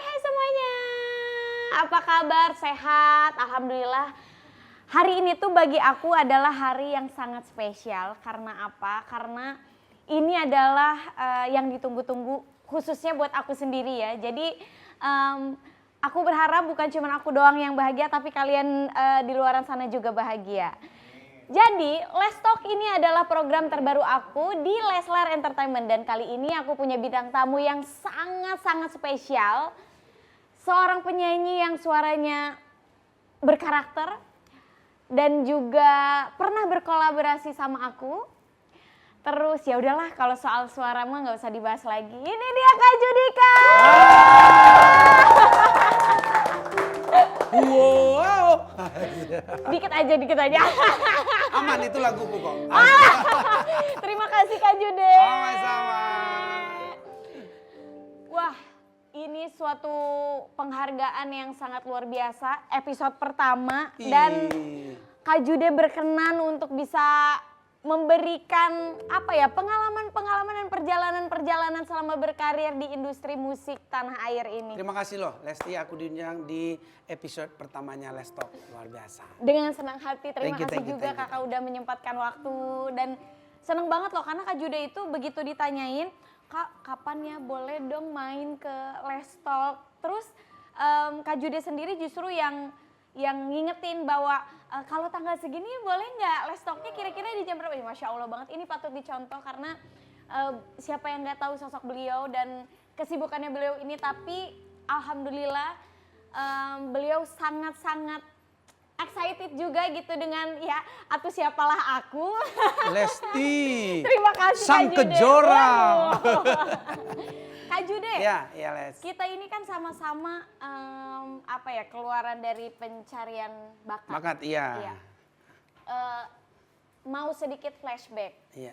Hai semuanya. Apa kabar? Sehat? Alhamdulillah. Hari ini tuh bagi aku adalah hari yang sangat spesial. Karena apa? Karena ini adalah yang ditunggu-tunggu khususnya buat aku sendiri ya. Jadi aku berharap bukan cuma aku doang yang bahagia, tapi kalian di luaran sana juga bahagia. Jadi, Les Talk ini adalah program terbaru aku di Leslar Entertainment. Dan kali ini aku punya bintang tamu yang sangat-sangat spesial. Seorang penyanyi yang suaranya berkarakter dan juga pernah berkolaborasi sama aku. Terus ya udahlah, kalau soal suara mah nggak usah dibahas lagi. Ini dia Kak Judika. Wow. Dikit aja. Aman, itu laguku kok. Terima kasih Kak Jude. Sama-sama. Wah, ini suatu penghargaan yang sangat luar biasa. Episode pertama dan Kak Jude berkenan untuk bisa memberikan pengalaman-pengalaman dan perjalanan-perjalanan selama berkarir di industri musik tanah air ini. Terima kasih loh Lesti, aku diundang di episode pertamanya Les Talk. Luar biasa. Dengan senang hati, terima kasih Thank you. juga kakak udah menyempatkan waktu. Dan senang banget loh karena Kak Jude itu begitu ditanyain, Kak kapan ya boleh dong main ke Les Talk. Terus Kak Jude sendiri justru yang ngingetin bahwa kalau tanggal segini boleh nggak Les Talk-nya kira-kira di jam berapa? Masya Allah banget, ini patut dicontoh karena siapa yang nggak tahu sosok beliau dan kesibukannya beliau ini, tapi alhamdulillah beliau sangat-sangat excited juga gitu dengan ya atuh siapalah aku. Lesti. Terima kasih Sang Kak Jude. Kejora. Kak Jude, Ya Les. kita ini kan sama-sama keluaran dari pencarian bakat. Bakat, iya. Mau sedikit flashback. Iya.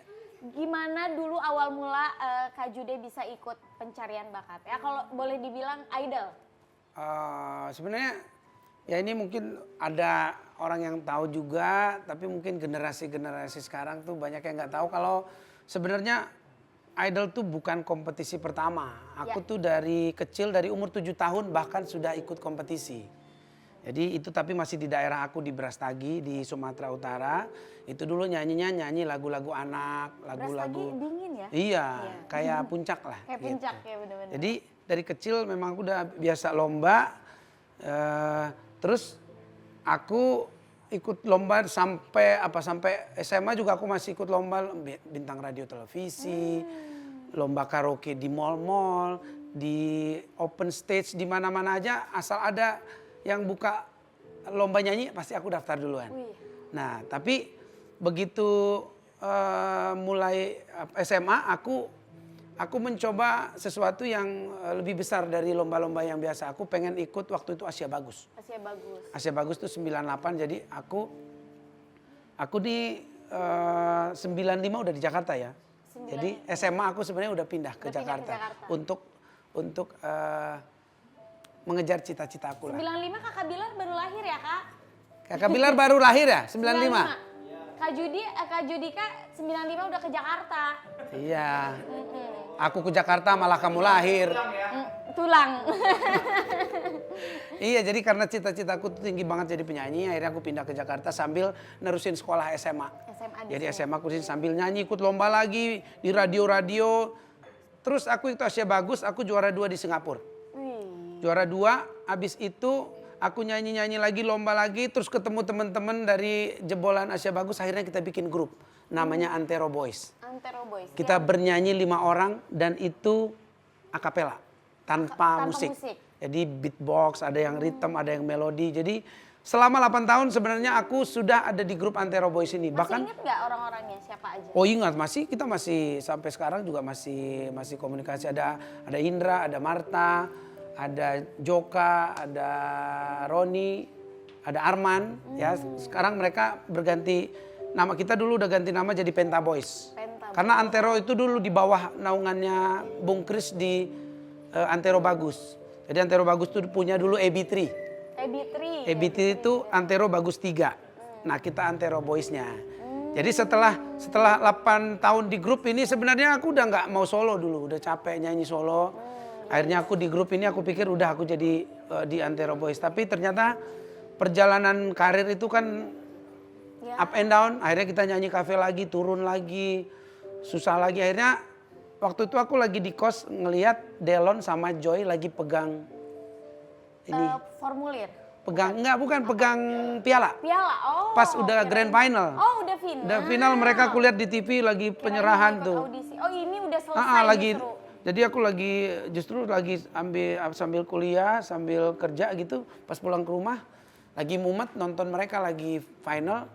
Gimana dulu awal mula Kak Jude bisa ikut pencarian bakat? Ya kalau boleh dibilang idol. Sebenarnya ya ini mungkin ada orang yang tahu juga, tapi mungkin generasi sekarang tuh banyak yang nggak tahu kalau sebenarnya idol tuh bukan kompetisi pertama. Aku tuh dari kecil, dari umur 7 tahun bahkan sudah ikut kompetisi. Jadi itu tapi masih di daerah aku di Brastagi di Sumatera Utara. Itu dulu nyanyi lagu-lagu anak, lagu-lagu. Brastagi dingin ya? Iya, kayak puncak lah. Kayak puncak ya benar-benar. Jadi dari kecil memang aku udah biasa lomba. Terus aku ikut lomba sampai SMA juga aku masih ikut lomba bintang radio televisi, lomba karaoke di mall-mall, di open stage di mana-mana aja asal ada yang buka lomba nyanyi pasti aku daftar duluan. Nah, tapi begitu mulai SMA aku mencoba sesuatu yang lebih besar dari lomba-lomba yang biasa. Aku pengen ikut waktu itu Asia Bagus. Asia Bagus itu 98, jadi aku di 95 udah di Jakarta ya. Jadi SMA aku sebenarnya udah pindah ke Jakarta untuk mengejar cita-cita aku lah. 95 Kakak Bilar baru lahir ya Kak? Kakak Bilar baru lahir ya? 95? Kak Judika 95 udah ke Jakarta. Iya. Aku ke Jakarta malah kamu lahir. Tulang. Iya, jadi karena cita-citaku tuh tinggi banget jadi penyanyi, akhirnya aku pindah ke Jakarta sambil nerusin sekolah SMA. Jadi SMA aku sambil nyanyi, ikut lomba lagi di radio-radio. Terus aku ikut Asia Bagus, aku juara 2 di Singapura. Juara 2, abis itu aku nyanyi-nyanyi lagi, lomba lagi, terus ketemu teman-teman dari jebolan Asia Bagus, akhirnya kita bikin grup namanya Antero Boys. Kita bernyanyi 5 orang dan itu akapela tanpa musik. Jadi beatbox, ada yang rhythm, ada yang melodi. Jadi selama 8 tahun sebenarnya aku sudah ada di grup Antero Boys ini. Masih ingat nggak orang-orangnya siapa aja? Oh ingat, kita masih sampai sekarang juga masih komunikasi. Ada Indra, ada Marta, ada Joka, ada Roni, ada Arman. Ya sekarang mereka berganti nama, kita dulu udah ganti nama jadi Penta Boys. Karena Antero itu dulu di bawah naungannya Bung Kris di Antero Bagus. Jadi Antero Bagus itu punya dulu EB3. EB3 itu Antero Bagus 3. Nah kita Antero Boys-nya. Jadi setelah 8 tahun di grup ini sebenarnya aku udah nggak mau solo dulu. Udah capek nyanyi solo. Akhirnya aku di grup ini aku pikir udah aku jadi di Antero Boys. Tapi ternyata perjalanan karir itu kan Ya. up and down. Akhirnya kita nyanyi kafe lagi, turun lagi, susah lagi. Akhirnya waktu itu aku lagi di kos ngelihat Delon sama Joy lagi pegang ini. Formulir. Bukan pegang piala. Piala. Oh. Pas udah kirain- grand final. Oh, udah final. Udah final mereka aku lihat di TV lagi Kirain penyerahan mau ikut tuh. Audisi. Oh, ini udah selesai Lagi justru. jadi aku lagi sambil kuliah, sambil kerja gitu, pas pulang ke rumah lagi mumet nonton mereka lagi final,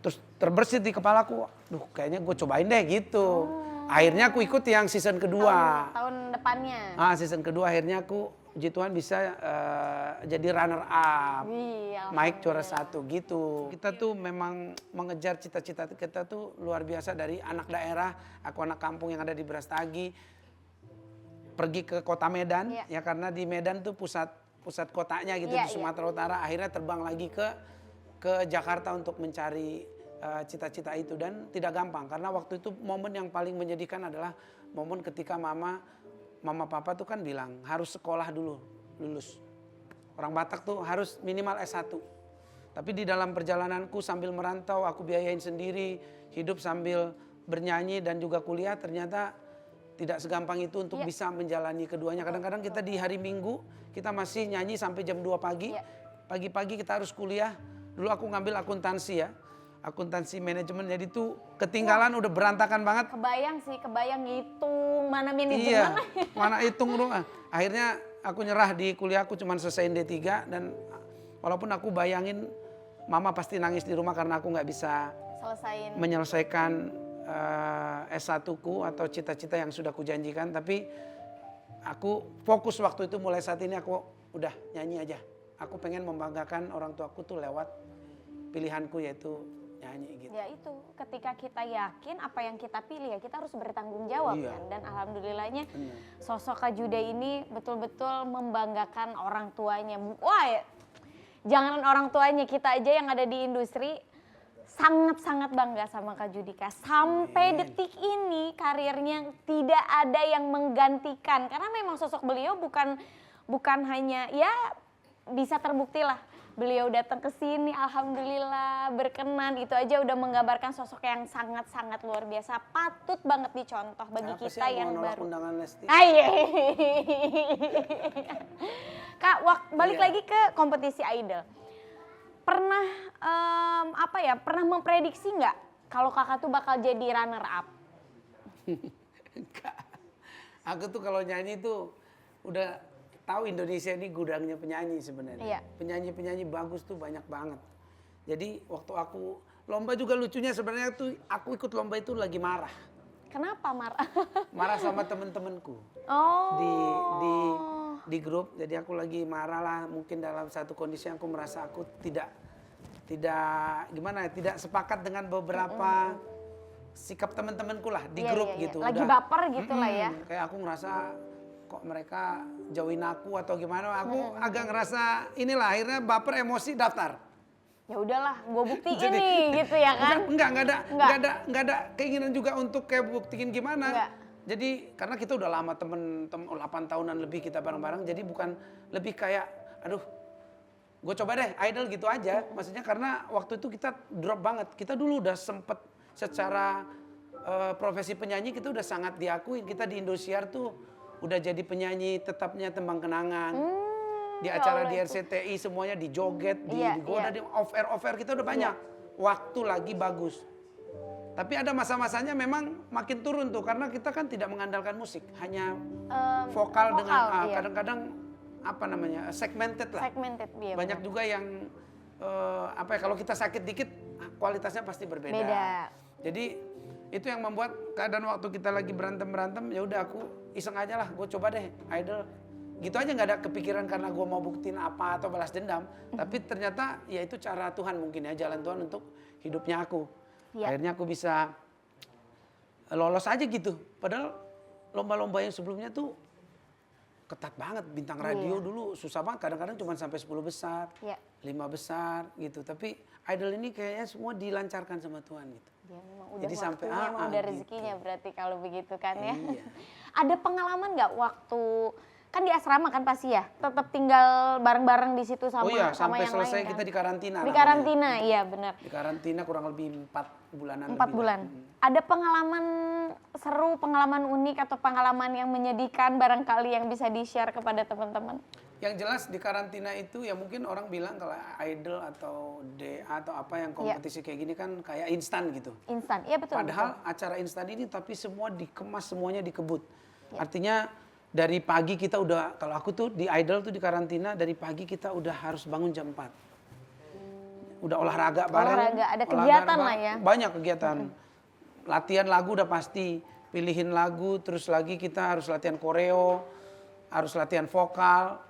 terus terbersit di kepalaku, duh kayaknya gue cobain deh gitu. Akhirnya aku ikut yang season kedua. Tahun depannya. Season kedua akhirnya aku puji Tuhan bisa jadi runner up. Wih, Mike juara 1 gitu. Kita tuh memang mengejar cita-cita kita tuh luar biasa dari anak daerah, aku anak kampung yang ada di Brastagi. Pergi ke kota Medan, ya karena di Medan tuh pusat kotanya gitu di Sumatera Utara. Akhirnya terbang lagi ke Jakarta untuk mencari cita-cita itu dan tidak gampang karena waktu itu momen yang paling menyedihkan adalah momen ketika mama papa tuh kan bilang harus sekolah dulu lulus. Orang Batak tuh harus minimal S1. Tapi di dalam perjalananku sambil merantau aku biayain sendiri, hidup sambil bernyanyi dan juga kuliah ternyata tidak segampang itu untuk bisa menjalani keduanya. Kadang-kadang kita di hari Minggu kita masih nyanyi sampai jam 2 pagi. Pagi-pagi kita harus kuliah. Dulu aku ngambil akuntansi ya. Akuntansi manajemen jadi tuh ketinggalan udah berantakan banget. Kebayang ngitung mana manajemen. Iya, mana hitung dong. Akhirnya aku nyerah di kuliahku cuman selesaiin D3 dan walaupun aku bayangin mama pasti nangis di rumah karena aku nggak bisa menyelesaikan S1ku atau cita-cita yang sudah kujanjikan, tapi aku fokus waktu itu mulai saat ini aku udah nyanyi aja. Aku pengen membanggakan orang tuaku tuh lewat pilihanku yaitu nyanyi gitu. Ya itu, ketika kita yakin apa yang kita pilih ya kita harus bertanggung jawab kan. Dan alhamdulillahnya sosok Kak Jude ini betul-betul membanggakan orang tuanya. Wah ya, jangan orang tuanya, kita aja yang ada di industri sangat-sangat bangga sama Kak Judika. Sampai detik ini karirnya tidak ada yang menggantikan. Karena memang sosok beliau bukan hanya ya bisa terbukti lah. Beliau datang ke sini alhamdulillah berkenan. Itu aja udah menggambarkan sosok yang sangat-sangat luar biasa. Patut banget dicontoh bagi kita yang baru. Undangan Lesti? Kak, balik lagi ke kompetisi Idol. Pernah pernah memprediksi nggak kalau kakak tuh bakal jadi runner up? Enggak. Aku tuh kalau nyanyi tuh udah tahu Indonesia ini gudangnya penyanyi sebenarnya. Penyanyi-penyanyi bagus tuh banyak banget. Jadi waktu aku lomba juga lucunya sebenarnya tuh aku ikut lomba itu lagi marah. Kenapa marah? Marah sama temen-temenku. Di grup, jadi aku lagi marah lah, mungkin dalam satu kondisi yang aku merasa aku tidak sepakat dengan beberapa sikap teman-temanku lah di grup gitu. Lagi baper gitu lah ya. Kayak aku ngerasa kok mereka jauhin aku atau gimana, aku agak ngerasa inilah akhirnya baper emosi daftar. Ya udahlah, gue buktiin nih gitu ya kan? Enggak ada keinginan juga untuk kayak buktiin gimana. Enggak. Jadi karena kita udah lama temen 8 tahunan lebih kita bareng-bareng, jadi bukan lebih kayak aduh gue coba deh idol gitu aja. Maksudnya karena waktu itu kita drop banget, kita dulu udah sempet secara profesi penyanyi kita udah sangat diakuin. Kita di Indosiar tuh udah jadi penyanyi tetapnya Tembang Kenangan. Di acara di RCTI semuanya dijoget, digoda, di off-air kita udah banyak. Waktu lagi bagus. Tapi ada masa-masanya memang makin turun tuh karena kita kan tidak mengandalkan musik, hanya vokal dengan kadang-kadang segmented lah. Banyak juga yang kalau kita sakit dikit kualitasnya pasti berbeda. Jadi itu yang membuat keadaan waktu kita lagi berantem ya udah aku iseng aja lah, gue coba deh idol. Gitu aja nggak ada kepikiran karena gue mau buktiin apa atau balas dendam. Tapi ternyata ya itu cara Tuhan mungkin ya, jalan Tuhan untuk hidupnya aku. Akhirnya aku bisa lolos aja gitu. Padahal lomba-lomba yang sebelumnya tuh ketat banget. Bintang radio dulu susah banget. Kadang-kadang cuma sampai 10 besar, 5 besar gitu. Tapi idol ini kayaknya semua dilancarkan sama Tuhan gitu. Ya, memang udah jadi waktunya, sampai memang udah rezekinya gitu. Berarti kalau begitu kan ya. Iya. Ada pengalaman nggak waktu kan di asrama kan pasti ya, tetap tinggal bareng-bareng di situ sama Oh iya, sama sampai yang selesai lain kan? kita di karantina. Di namanya. karantina, iya benar. Di karantina kurang lebih 4 bulanan. 4 bulan. Ada pengalaman seru, pengalaman unik atau pengalaman yang menyedihkan barangkali yang bisa di-share kepada teman-teman? Yang jelas di karantina itu ya mungkin orang bilang kalau idol atau DA atau apa yang kompetisi kayak gini kan kayak instan gitu. Instan, iya betul. Padahal acara instan ini tapi semua dikemas, semuanya dikebut. Artinya dari pagi kita udah, kalau aku tuh di idol tuh di karantina dari pagi kita udah harus bangun jam 4. Udah olahraga bareng. Olahraga, ada kegiatan lah ya. Banyak kegiatan. Latihan lagu udah pasti, pilihin lagu, terus lagi kita harus latihan koreo, harus latihan vokal,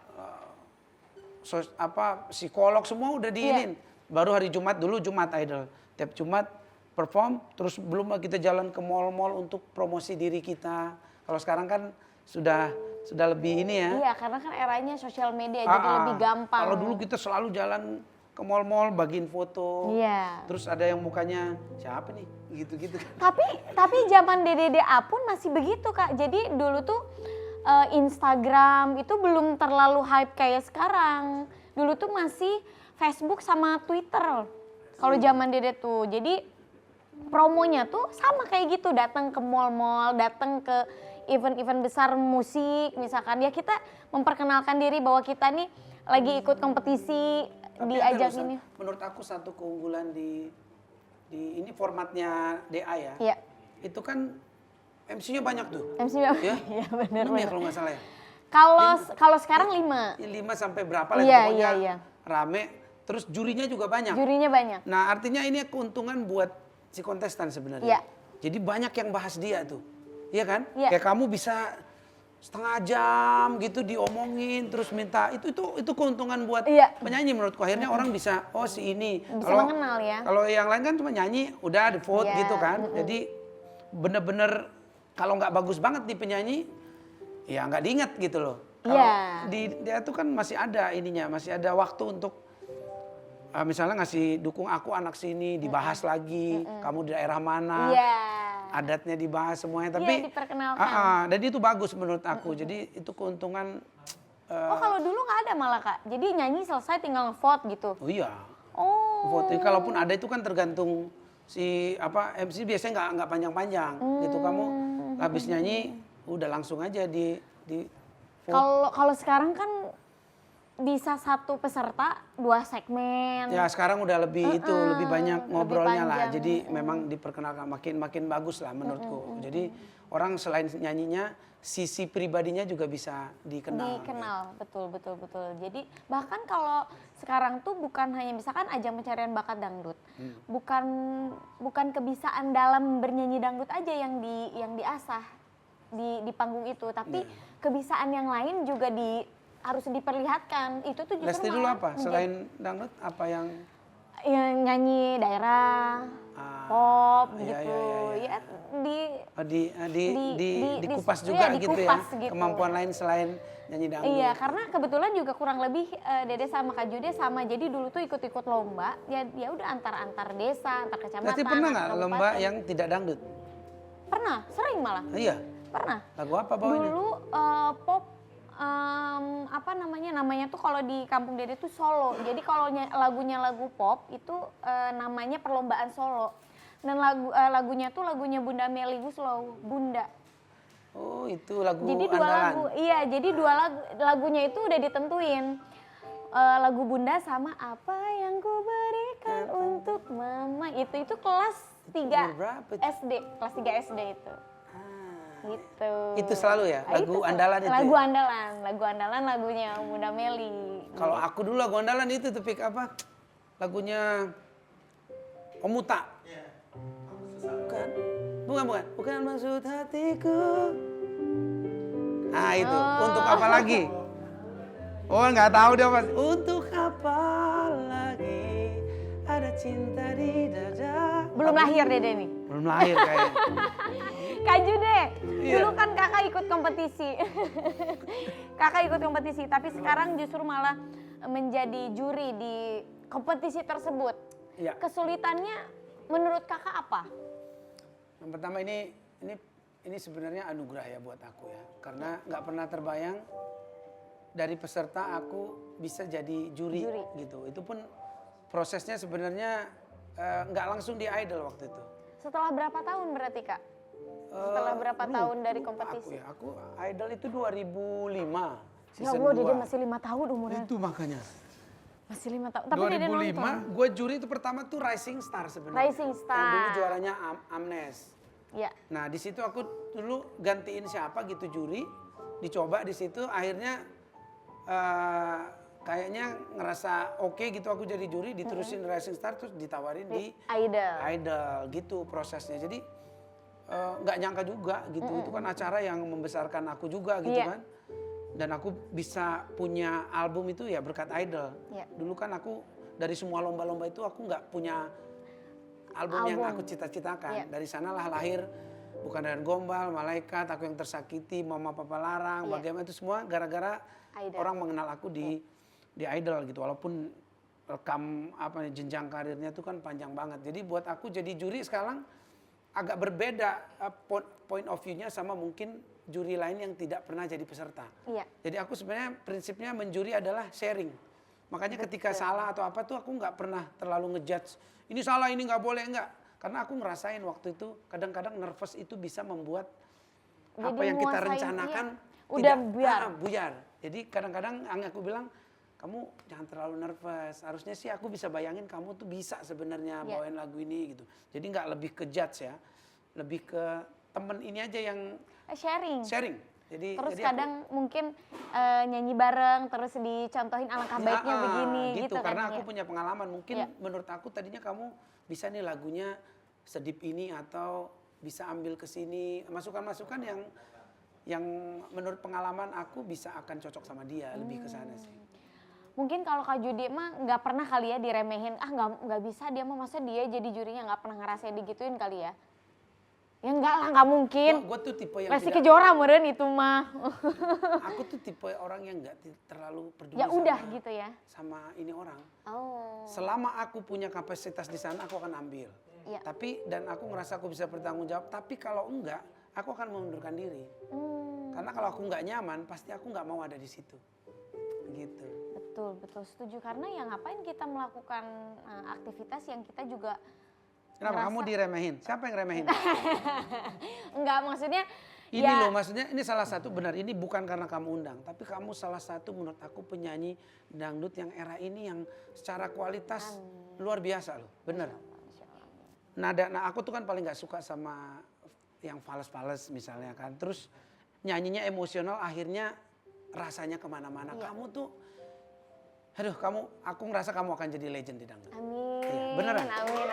psikolog semua udah diinin. Baru hari Jumat dulu Jumat idol. Tiap Jumat perform, terus belum lagi kita jalan ke mall-mall untuk promosi diri kita. Kalau sekarang kan sudah lebih ini ya. Iya, karena kan eranya sosial media jadi lebih gampang. Kalau dulu kita selalu jalan ke mall-mall bagiin foto. Iya. Terus ada yang mukanya siapa nih? Gitu-gitu. Tapi zaman DDDA pun masih begitu Kak. Jadi dulu tuh Instagram itu belum terlalu hype kayak sekarang. Dulu tuh masih Facebook sama Twitter. Kalau zaman Dede tuh. Jadi promonya tuh sama kayak gitu, datang ke mall-mall, datang ke event-event besar musik misalkan. Ya kita memperkenalkan diri bahwa kita nih lagi ikut kompetisi. Tapi diajak ada, ini. Menurut aku satu keunggulan di ini formatnya DA ya. Iya. Itu kan MC-nya banyak tuh. MC-nya. Ya? Iya benar. 6 ya kalau nggak salah ya. Kalau sekarang 5. 5 sampai berapa lah Iya, pokoknya iya. rame. Terus jurinya juga banyak. Jurinya banyak. Nah artinya ini keuntungan buat si kontestan sebenarnya. Iya. Jadi banyak yang bahas dia tuh. Iya kan? Iya. Kayak kamu bisa setengah jam gitu diomongin terus minta itu keuntungan buat Iya. penyanyi menurutku. Akhirnya orang bisa si ini. Bisa mengenal ya. Kalau yang lain kan cuma nyanyi udah di vote Iya. gitu kan. Jadi bener-bener kalau nggak bagus banget di penyanyi ya nggak diingat gitu loh. Kalau Iya. dia tuh kan masih ada ininya, masih ada waktu untuk misalnya ngasih dukung aku anak sini dibahas lagi, kamu di daerah mana, Iya. adatnya dibahas semuanya. Iya, Tapi diperkenalkan. dan itu bagus menurut aku. Jadi itu keuntungan. Oh kalau dulu nggak ada malah Kak. Jadi nyanyi selesai tinggal nge-vote gitu. Oh iya. Oh. Vote kalaupun ada itu kan tergantung si MC biasanya nggak panjang-panjang gitu. Kamu habis nyanyi udah langsung aja di vote. Kalau sekarang kan bisa satu peserta 2 segmen. Ya sekarang udah lebih lebih banyak ngobrolnya lah. panjang. Jadi memang diperkenalkan makin bagus lah menurutku. Jadi orang selain nyanyinya sisi pribadinya juga bisa dikenal. Betul. Jadi bahkan kalau sekarang tuh bukan hanya misalkan ajang pencarian bakat dangdut. Bukan kebiasaan dalam bernyanyi dangdut aja yang diasah di panggung itu, tapi kebiasaan yang lain juga harus diperlihatkan. Itu tuh justru Lesti dulu apa? Selain dangdut apa yang nyanyi daerah, pop iya, gitu. iya. Ya dikupas juga gitu ya. dikupas gitu. Kemampuan lain selain nyanyi dangdut. Iya, karena kebetulan juga kurang lebih Dede sama Kak Jude sama. Jadi dulu tuh ikut-ikut lomba, ya udah antar desa, antar kecamatan. Lesti pernah nggak antar lomba kabupaten. yang tidak dangdut? Pernah, sering malah. Iya. Pernah. Lagu apa bawainnya? Dulu pop apa namanya tuh kalau di kampung Dede tuh solo. Jadi kalau lagunya lagu pop itu namanya perlombaan solo. Dan lagunya tuh lagunya Bunda Meli Guslow, Bunda. Oh, itu lagu Jadi dua andalan. lagu. Iya, jadi lagunya itu udah ditentuin. Lagu Bunda sama Apa Yang Ku Berikan Untuk Mama. Itu kelas 3 Berapa itu? SD, kelas 3 SD itu. Gitu. Itu selalu ya, lagu andalan itu. Lagu Ya? andalan lagunya Bunda Meli. Kalau aku dulu lagu andalan itu topik apa? Lagunya Omuta. Bukan maksud hatiku. Nah itu, untuk apa lagi? Oh nggak tahu dia apa. Untuk apa lagi ada cinta di dada. Belum lahir Dede nih. Belum lahir kayaknya. Kak Jude, Iya. dulu kan kakak ikut kompetisi. Kakak ikut kompetisi, tapi sekarang justru malah menjadi juri di kompetisi tersebut. Iya. Kesulitannya menurut kakak apa? Yang pertama ini sebenarnya anugerah ya buat aku ya. Karena nggak pernah terbayang dari peserta aku bisa jadi juri. Gitu. Itu pun prosesnya sebenarnya nggak langsung di Idol waktu itu. Setelah berapa tahun berarti Kak? Setelah berapa tahun dari kompetisi? Aku Idol itu 2005. Ya Season Allah, Dede 2. masih 5 tahun umurnya. Itu makanya. Masih 5 tahun. Tapi Dede nonton. 2005, gue juri itu pertama tuh Rising Star sebenarnya. Rising Star. Yang dulu juaranya Amnes. Ya. Nah di situ aku dulu gantiin siapa gitu juri, dicoba di situ, akhirnya kayaknya ngerasa oke gitu aku jadi juri, diterusin Rising Star terus ditawarin di Idol gitu prosesnya. Jadi nggak nyangka juga gitu, itu kan acara yang membesarkan aku juga gitu kan. Dan aku bisa punya album itu ya berkat Idol. Dulu kan aku dari semua lomba-lomba itu aku nggak punya album yang aku cita-citakan. Dari sanalah lahir Bukan Dengan Gombal, Malaikat, Aku Yang Tersakiti, Mama Papa Larang, bagaimana itu semua gara-gara orang mengenal aku di Idol gitu. Walaupun rekam jenjang karirnya itu kan panjang banget. Jadi buat aku jadi juri sekarang agak berbeda point of view-nya sama mungkin juri lain yang tidak pernah jadi peserta. Jadi aku sebenarnya prinsipnya menjuri adalah sharing. Makanya ketika salah atau apa tuh aku nggak pernah terlalu ngejudge. Ini salah, ini nggak boleh, enggak. Karena aku ngerasain waktu itu kadang-kadang nervous itu bisa membuat jadi apa yang kita rencanakan udah buyar. Jadi kadang-kadang aku bilang, kamu jangan terlalu nervous. Harusnya sih aku bisa bayangin kamu tuh bisa sebenarnya bawain lagu ini gitu. Jadi nggak lebih ke judge ya, lebih ke temen ini aja yang sharing. Jadi kadang mungkin nyanyi bareng terus dicontohin alangkah baiknya begini gitu kan. Karena aku punya pengalaman. Mungkin menurut aku tadinya kamu bisa nih lagunya sedip ini atau bisa ambil ke sini masukan-masukan yang menurut pengalaman aku bisa akan cocok sama dia, lebih ke sana sih. Mungkin kalau Kak Judi mah nggak pernah kali ya diremehin, nggak bisa dia mah, masa dia jadi jurinya, nggak pernah ngerasain digituin kali ya? Ya enggak lah, nggak mungkin. Gue tuh tipe yang Lesti Kejora meren itu mah. Aku tuh tipe orang yang nggak terlalu peduli ya udah gitu ya sama ini orang. Selama aku punya kapasitas di sana aku akan ambil. Tapi dan aku ngerasa aku bisa bertanggung jawab. Tapi kalau enggak, aku akan mengundurkan diri. Karena kalau aku nggak nyaman, pasti aku nggak mau ada di situ. Gitu. Betul setuju, karena ya ngapain kita melakukan aktivitas yang kita juga kenapa kamu diremehin? Siapa yang remehin? Enggak, maksudnya ini loh, maksudnya ini salah satu, benar, ini bukan karena kamu undang, tapi kamu salah satu menurut aku penyanyi dangdut yang era ini yang secara kualitas luar biasa loh, bener. Nah aku tuh kan paling nggak suka sama yang fales-fales misalnya kan, terus nyanyinya emosional akhirnya rasanya kemana-mana. Kamu tuh, aku ngerasa kamu akan jadi legend di dangdut. Amin. Iya, beneran. Amin.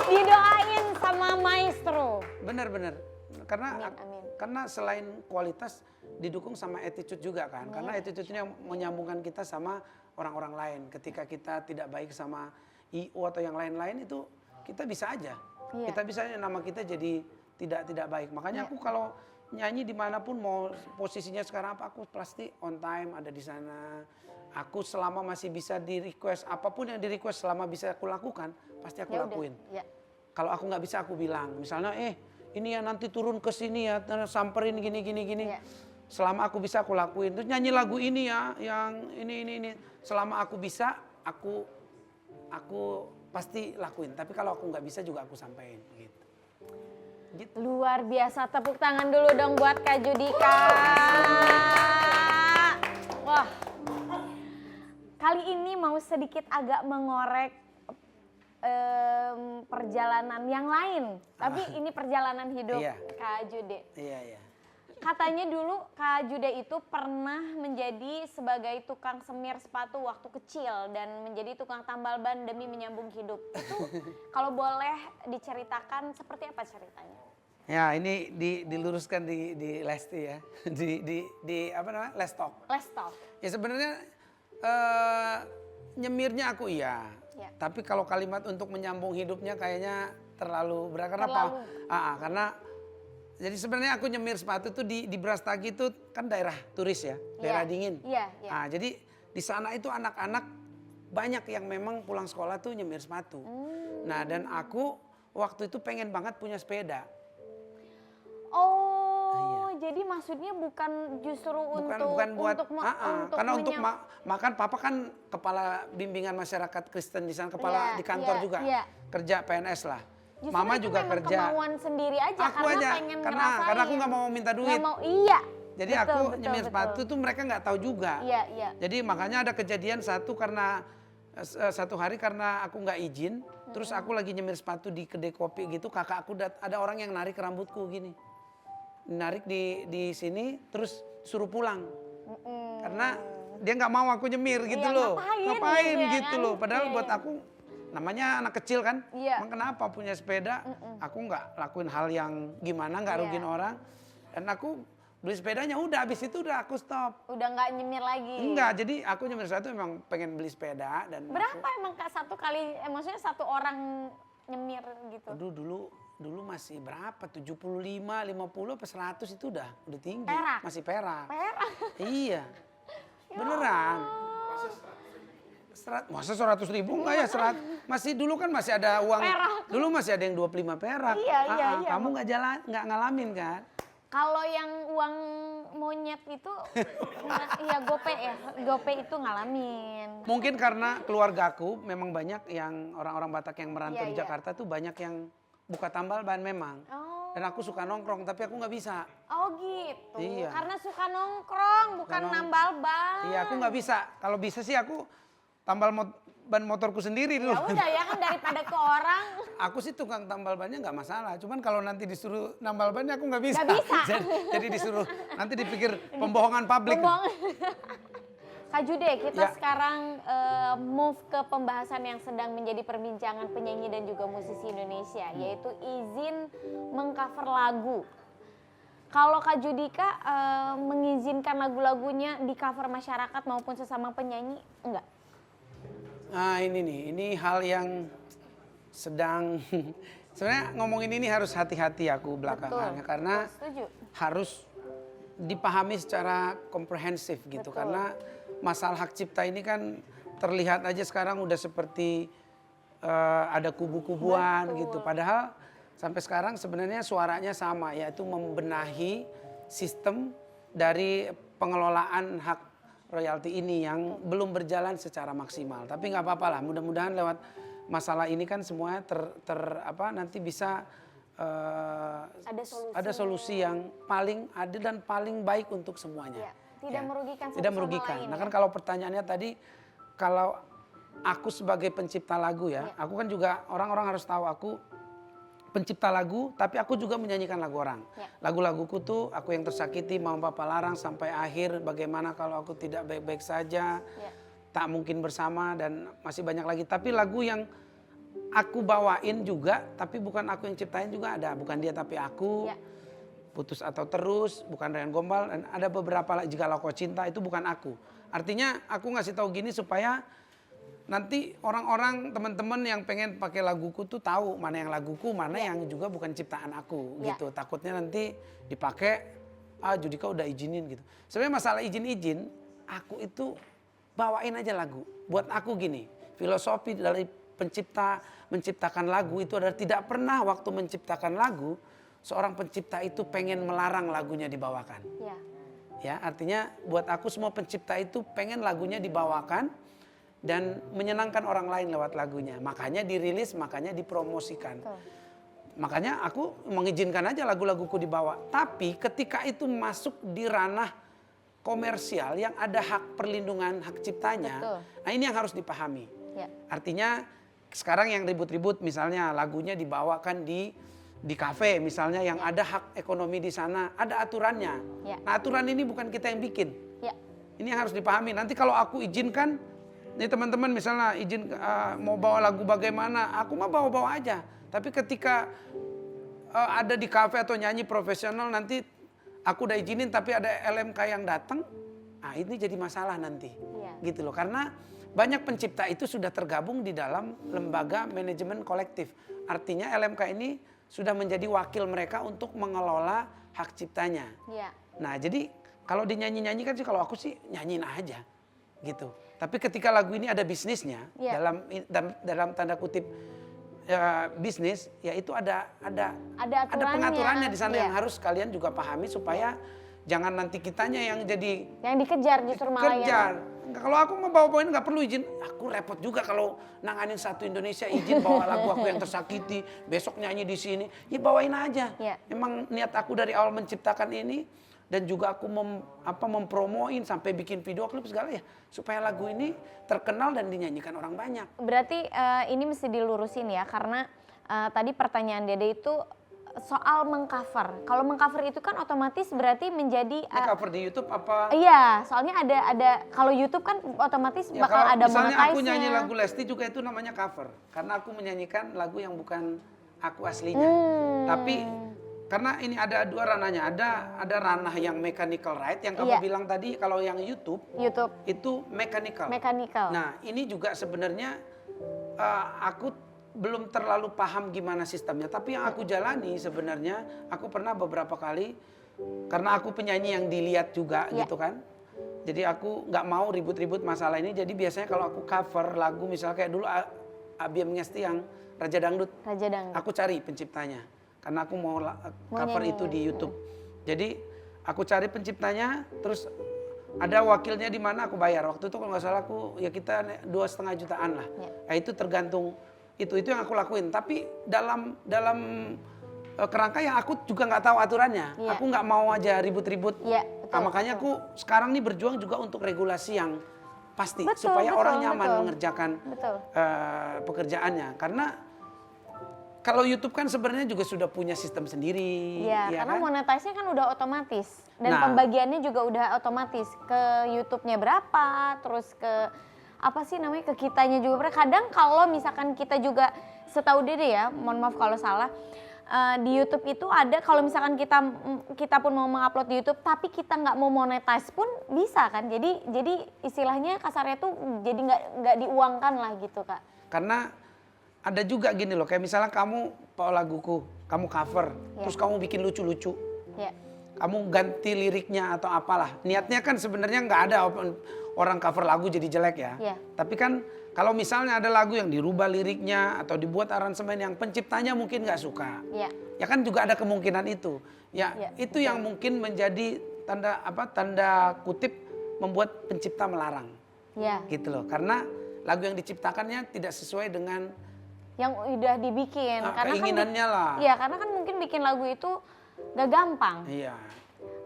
Didoain sama maestro. Bener. Amin. Karena selain kualitas didukung sama attitude juga kan. Karena attitude-nya menyambungkan kita sama orang-orang lain. Ketika kita tidak baik sama IO atau yang lain-lain itu kita bisa aja. Kita bisa nama kita jadi tidak baik. Makanya aku kalau nyanyi dimanapun mau posisinya sekarang apa, aku pasti on time ada di sana. Aku selama masih bisa di request, apapun yang di request selama bisa aku lakukan, pasti aku lakuin. Kalau aku nggak bisa aku bilang, misalnya ini ya nanti turun ke sini ya, samperin gini. Selama aku bisa aku lakuin. Terus nyanyi lagu ini ya, yang ini. Selama aku bisa, aku pasti lakuin. Tapi kalau aku nggak bisa juga aku sampein gitu. Luar biasa, tepuk tangan dulu dong buat Kak Judika. Wah, kali ini mau sedikit agak mengorek perjalanan yang lain. Tapi ini perjalanan hidup Kak Jude. Iya. Katanya dulu Kak Jude itu pernah menjadi sebagai tukang semir sepatu waktu kecil dan menjadi tukang tambal ban demi menyambung hidup. Itu kalau boleh diceritakan seperti apa ceritanya? Ya ini diluruskan di Lesti ya, di apa namanya, Lestalk. Ya sebenarnya nyemirnya aku iya. Tapi kalau kalimat untuk menyambung hidupnya kayaknya terlalu berat. Karena jadi sebenarnya aku nyemir sepatu tuh di Brastagi itu kan daerah turis ya, daerah dingin. Jadi di sana itu anak-anak banyak yang memang pulang sekolah tuh nyemir sepatu. Nah dan aku waktu itu pengen banget punya sepeda. jadi maksudnya bukan justru Bukan untuk bukan buat karena untuk menyam- makan papa kan kepala bimbingan masyarakat Kristen di sana, kepala Iya, di kantor iya, juga. iya. Kerja PNS lah. Justru Mama itu juga memang kerja. kemauan sendiri aja Aku karena aja pengen karena aku nggak mau minta duit. Nggak mau, iya. Jadi Betul, aku betul, nyemir betul. sepatu tuh mereka nggak tahu juga. Iya, iya. Jadi makanya ada kejadian satu hari karena aku nggak izin, terus aku lagi nyemir sepatu di kedai kopi gitu, kakak aku ada orang yang narik rambutku gini, narik di sini, terus suruh pulang, karena dia nggak mau aku nyemir gitu Iya, loh, ngapain gitu ya gitu kan? loh, padahal Iya, buat iya. aku namanya anak kecil kan, Iya. emang kenapa punya sepeda, aku nggak lakuin hal yang gimana, nggak Iya. rugiin orang, dan aku beli sepedanya udah, habis itu udah aku stop. Udah nggak nyemir lagi. Enggak, jadi aku nyemir sepatu memang pengen beli sepeda dan Berapa emang Kak satu kali, maksudnya satu orang nyemir gitu? aduh dulu masih berapa? 75, 50 apa 100 itu udah tinggi. Perak? Masih perak. Perak. Iya. Beneran. Masa 100.000 enggak ya 100. Masih dulu kan masih ada uang. Perak. Dulu masih ada yang 25 perak. Iya, iya, iya. Kamu nggak ngalamin kan? Kalau yang uang monyet itu, iya gope itu ngalamin. Mungkin karena keluargaku memang banyak yang orang-orang Batak yang merantau Iya, di iya. Jakarta tuh banyak yang buka tambal ban memang. Oh. Dan aku suka nongkrong tapi aku nggak bisa. Oh gitu. Iya. Karena suka nongkrong, bukan nambal ban. Iya, aku nggak bisa. Kalau bisa sih aku tambal ban motorku sendiri dulu. Ya udah ya kan daripada ke orang. Aku sih tukang tambal bannya nggak masalah. Cuman kalau nanti disuruh nambal bannya aku nggak bisa. Nggak bisa. jadi disuruh nanti dipikir pembohongan publik. Kak Jude, kita Ya. sekarang move ke pembahasan yang sedang menjadi perbincangan penyanyi dan juga musisi Indonesia, yaitu izin mengcover lagu. Kalau Kak Judika mengizinkan lagu-lagunya di cover masyarakat maupun sesama penyanyi, enggak? Nah ini hal yang sedang sebenarnya ngomongin ini harus hati-hati aku belakangan Betul. karena Setuju. harus dipahami secara komprehensif gitu. Betul. Karena masalah hak cipta ini kan terlihat aja sekarang udah seperti ada kubu-kubuan Betul. gitu. Padahal sampai sekarang sebenarnya suaranya sama, yaitu membenahi sistem dari pengelolaan hak royalti ini yang belum berjalan secara maksimal. Tapi nggak apa-apa lah, mudah-mudahan lewat masalah ini kan semuanya nanti bisa ada solusi yang paling adil dan paling baik untuk semuanya. Ya, tidak merugikan satu Tidak sama merugikan. lain, Nah ya. kan kalau pertanyaannya tadi, kalau aku sebagai pencipta lagu ya, aku kan juga orang-orang harus tahu aku pencipta lagu, tapi aku juga menyanyikan lagu orang. Ya. Lagu-laguku tuh aku yang tersakiti, Mama Papa Larang sampai akhir, bagaimana kalau aku tidak baik-baik saja, Ya. tak mungkin bersama dan masih banyak lagi. Tapi lagu yang aku bawain juga, tapi bukan aku yang ciptain juga ada, bukan dia tapi aku. Ya. Putus atau terus, bukan Ryan Gombal, dan ada beberapa Jikalau Kau Cinta itu bukan aku. Artinya aku ngasih tahu gini supaya nanti orang-orang teman-teman yang pengen pakai laguku tuh tahu mana yang laguku, mana yang juga bukan ciptaan aku gitu. Takutnya nanti dipakai, Judika udah izinin gitu. Sebenarnya masalah izin-izin, aku itu bawain aja lagu. Buat aku gini, filosofi dari menciptakan lagu itu adalah tidak pernah waktu menciptakan lagu, seorang pencipta itu pengen melarang lagunya dibawakan. Ya. Ya, artinya buat aku semua pencipta itu pengen lagunya dibawakan dan menyenangkan orang lain lewat lagunya. Makanya dirilis, makanya dipromosikan. Betul. Makanya aku mengizinkan aja lagu-laguku dibawa. Tapi ketika itu masuk di ranah komersial yang ada hak perlindungan hak ciptanya, Betul. nah ini yang harus dipahami. Ya. Artinya sekarang yang ribut-ribut misalnya lagunya dibawakan di kafe misalnya yang ada hak ekonomi di sana, ada aturannya. Ya. Nah aturan ini bukan kita yang bikin. Ya. Ini yang harus dipahami. Nanti kalau aku izinkan, nih teman-teman misalnya izin mau bawa lagu bagaimana, aku mah bawa-bawa aja. Tapi ketika ada di kafe atau nyanyi profesional nanti aku udah izinin tapi ada LMK yang datang, nah ini jadi masalah nanti. Iya. Gitu loh. Karena banyak pencipta itu sudah tergabung di dalam lembaga manajemen kolektif. Artinya LMK ini sudah menjadi wakil mereka untuk mengelola hak ciptanya. Ya. Nah jadi kalau dinyanyi-nyanyi kan sih kalau aku sih nyanyiin aja gitu. Tapi ketika lagu ini ada bisnisnya Iya. dalam tanda kutip bisnis, ya itu ada aturannya. pengaturannya di sana Iya. yang harus kalian juga pahami supaya jangan nanti kitanya yang jadi Yang dikejar justru malah yang kejar. Kalau aku mau bawa poin nggak perlu izin. Aku repot juga kalau nanganin satu Indonesia izin bawa lagu aku yang tersakiti, besok nyanyi di sini. Ya bawain aja. Iya. Emang niat aku dari awal menciptakan ini dan juga aku mempromoin sampai bikin video klip segala ya supaya lagu ini terkenal dan dinyanyikan orang banyak. Berarti ini mesti dilurusin ya karena tadi pertanyaan Dede itu soal mengcover. Kalau mengcover itu kan otomatis berarti menjadi Ini cover di YouTube apa? iya, soalnya ada kalau YouTube kan otomatis Ya, bakal kalau ada misalnya aku monetize-nya. nyanyi lagu Lesti juga itu namanya cover karena aku menyanyikan lagu yang bukan aku aslinya. Tapi karena ini ada dua ranahnya, ada ranah yang mechanical right yang kamu Iya. bilang tadi kalau yang YouTube itu mechanical. Mechanical. Nah ini juga sebenarnya aku belum terlalu paham gimana sistemnya, tapi yang aku jalani sebenarnya aku pernah beberapa kali karena aku penyanyi yang dilihat juga Iya. gitu kan. Jadi aku nggak mau ribut-ribut masalah ini. Jadi biasanya kalau aku cover lagu misalnya kayak dulu Abiem Ngesti yang Raja Dangdut, Raja Dangdut. aku cari penciptanya karena aku mau cover nyanyi. itu di YouTube. Jadi aku cari penciptanya, terus ada wakilnya di mana aku bayar. Waktu itu kalau nggak salah aku ya kita 2,5 jutaan lah. Ya. Nah, itu tergantung itu yang aku lakuin. Tapi dalam kerangka yang aku juga nggak tahu aturannya. Iya. Aku nggak mau aja ribut-ribut. Iya, betul, Nah, makanya aku sekarang nih berjuang juga untuk regulasi yang pasti Betul, supaya betul, orang nyaman betul. mengerjakan Betul. pekerjaannya. Karena kalau YouTube kan sebenarnya juga sudah punya sistem sendiri. Iya, ya karena kan? monetize-nya kan udah otomatis dan Nah. pembagiannya juga udah otomatis ke YouTube-nya berapa, terus ke apa sih namanya ke kitanya juga berapa. Kadang kalau misalkan kita juga setahu Dede ya, mohon maaf kalau salah, di YouTube itu ada kalau misalkan kita pun mau mengupload di YouTube tapi kita nggak mau monetize pun bisa kan. Jadi istilahnya kasarnya tuh jadi nggak diuangkan lah gitu Kak. Karena ada juga gini loh, kayak misalnya kamu bawa laguku, kamu cover, Ya. terus kamu bikin lucu-lucu, Ya, kamu ganti liriknya atau apalah. Niatnya kan sebenarnya nggak ada orang cover lagu jadi jelek ya. Ya. Tapi kan kalau misalnya ada lagu yang dirubah liriknya atau dibuat aransemen yang penciptanya mungkin nggak suka, ya, ya kan juga ada kemungkinan itu. Ya, Ya, itu yang mungkin menjadi tanda kutip membuat pencipta melarang, ya. gitu loh. Karena lagu yang diciptakannya tidak sesuai dengan Yang udah dibikin. keinginannya lah. Iya, karena kan mungkin bikin lagu itu gak gampang. Iya.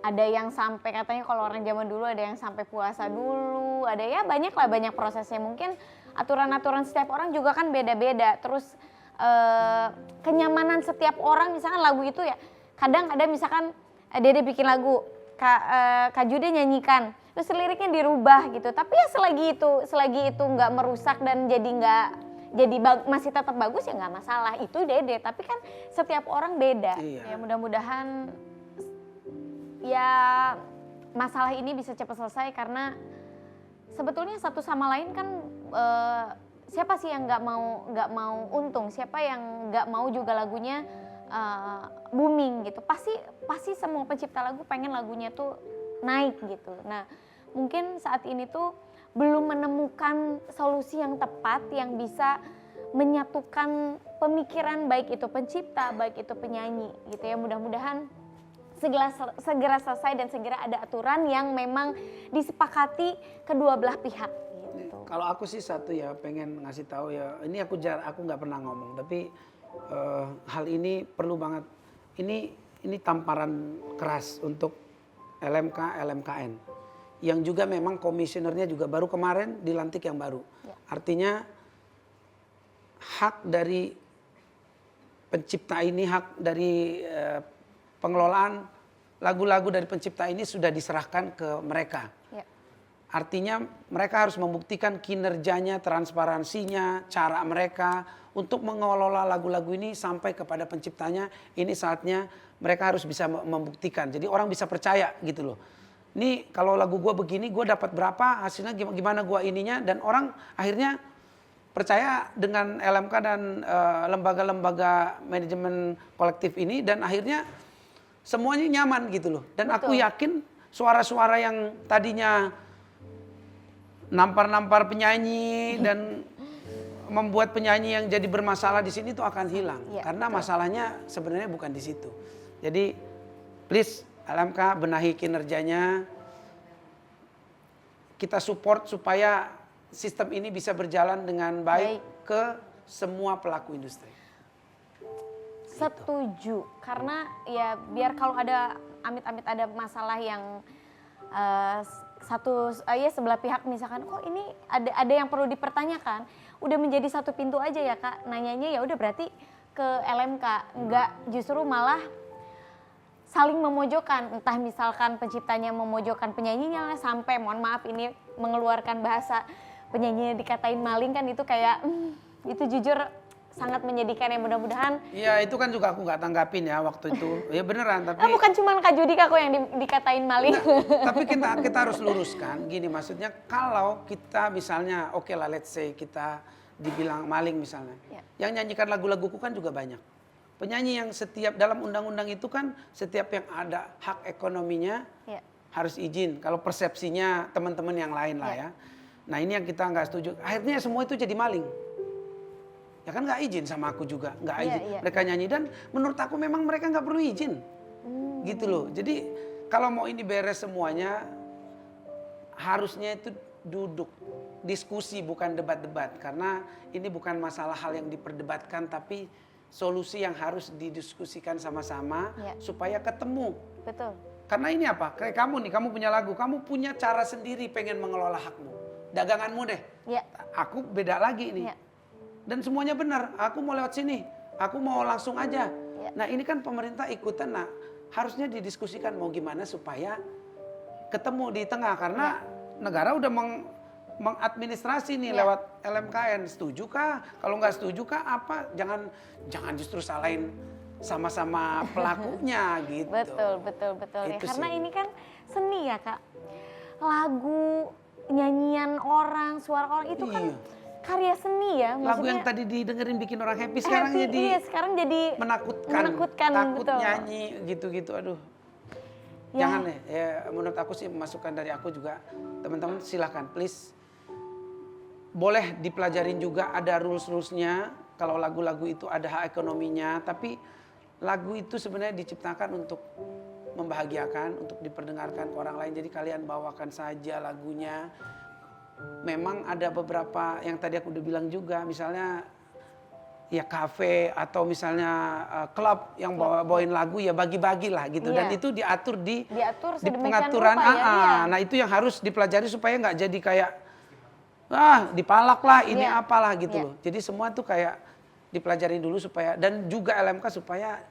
Ada yang sampai katanya kalau orang zaman dulu ada yang sampai puasa dulu, ada ya banyak lah banyak prosesnya. Mungkin aturan-aturan setiap orang juga kan beda-beda. Terus kenyamanan setiap orang misalkan lagu itu ya kadang ada misalkan Dede bikin lagu, Kak Jude nyanyikan, terus liriknya dirubah gitu. Tapi ya selagi itu nggak merusak dan masih tetap bagus ya nggak masalah. Itu Dede. Tapi kan setiap orang beda. Iya. Ya mudah-mudahan ya masalah ini bisa cepat selesai karena sebetulnya satu sama lain kan siapa sih yang nggak mau untung, siapa yang nggak mau juga lagunya booming gitu. Pasti semua pencipta lagu pengen lagunya tuh naik gitu. Nah mungkin saat ini tuh belum menemukan solusi yang tepat yang bisa menyatukan pemikiran baik itu pencipta, baik itu penyanyi gitu ya. Mudah-mudahan segera selesai dan segera ada aturan yang memang disepakati kedua belah pihak gitu. Kalau aku sih satu ya pengen ngasih tahu ya, ini aku nggak pernah ngomong tapi hal ini perlu banget. Ini tamparan keras untuk LMKN yang juga memang komisionernya juga baru kemarin dilantik yang baru. Ya. Artinya hak dari pencipta ini, hak dari pengelolaan lagu-lagu dari pencipta ini sudah diserahkan ke mereka. Ya. Artinya mereka harus membuktikan kinerjanya, transparansinya, cara mereka untuk mengelola lagu-lagu ini sampai kepada penciptanya. Ini saatnya mereka harus bisa membuktikan. Jadi orang bisa percaya gitu loh. Ini kalau lagu gue begini, gue dapat berapa, hasilnya gimana gue ininya. Dan orang akhirnya percaya dengan LMK dan lembaga-lembaga manajemen kolektif ini. Dan akhirnya semuanya nyaman gitu loh. Dan aku yakin suara-suara yang tadinya nampar-nampar penyanyi dan membuat penyanyi yang jadi bermasalah di sini itu akan hilang. Iya, Karena betul. masalahnya sebenarnya bukan di situ. Jadi please LMK benahi kinerjanya. Kita support supaya sistem ini bisa berjalan dengan baik ke semua pelaku industri. Setuju, karena ya biar kalau ada amit-amit ada masalah yang sebelah pihak misalkan, kok ini ada yang perlu dipertanyakan, udah menjadi satu pintu aja ya Kak, nanyanya ya udah berarti ke LMK, enggak justru malah saling memojokkan, entah misalkan penciptanya memojokkan penyanyinya sampai mohon maaf ini mengeluarkan bahasa penyanyinya dikatain maling kan itu kayak itu jujur sangat menyedihkan ya, mudah-mudahan. Iya itu kan juga aku nggak tanggapin ya waktu itu. Ya beneran tapi. Bukan cuma Kak Judika kok yang dikatain maling. Tapi kita harus luruskan gini, maksudnya kalau kita misalnya oke lah let's say kita dibilang maling misalnya. Ya. Yang nyanyikan lagu-laguku kan juga banyak. Penyanyi yang setiap dalam undang-undang itu kan setiap yang ada hak ekonominya Ya. harus izin. Kalau persepsinya teman-teman yang lain lah ya. Nah ini yang kita nggak setuju. Akhirnya semua itu jadi maling. Ya kan nggak izin sama aku juga, nggak izin. Mereka nyanyi dan menurut aku memang mereka nggak perlu izin. Gitu loh. Jadi kalau mau ini beres semuanya harusnya itu duduk diskusi bukan debat-debat karena ini bukan masalah hal yang diperdebatkan tapi solusi yang harus didiskusikan sama-sama supaya ketemu. Betul. Karena ini apa? Kayak kamu nih, kamu punya lagu, kamu punya cara sendiri pengen mengelola hakmu. Daganganmu deh. Ya. Aku beda lagi nih. Ya. Dan semuanya benar, aku mau lewat sini, aku mau langsung aja. Ya. Nah ini kan pemerintah ikutan, nah harusnya didiskusikan mau gimana supaya ketemu di tengah. Karena negara udah mengadministrasi nih lewat LMKN. Setuju kah? Kalau nggak setuju kah apa? Jangan justru salahin sama-sama pelakunya gitu. Betul. Itu Ya, karena sih. ini kan seni ya Kak. Lagu, nyanyian orang, suara orang itu kan karya seni ya. Lagu yang tadi didengerin bikin orang happy sekarang jadi sekarang jadi menakutkan takut betul. nyanyi gitu-gitu aduh. Ya. Jangan deh, ya menurut aku sih masukan dari aku juga teman-teman silahkan please boleh dipelajarin juga ada rules-rulesnya kalau lagu-lagu itu ada hak ekonominya tapi lagu itu sebenarnya diciptakan untuk membahagiakan, untuk diperdengarkan ke orang lain jadi kalian bawakan saja lagunya. Memang ada beberapa yang tadi aku udah bilang juga misalnya ya kafe atau misalnya klub yang bawain lagu ya bagi-bagi lah gitu dan itu diatur di pengaturan rupa, Nah itu yang harus dipelajari supaya nggak jadi kayak dipalak lah ini apalah gitu loh. Jadi semua tuh kayak dipelajari dulu supaya dan juga LMK supaya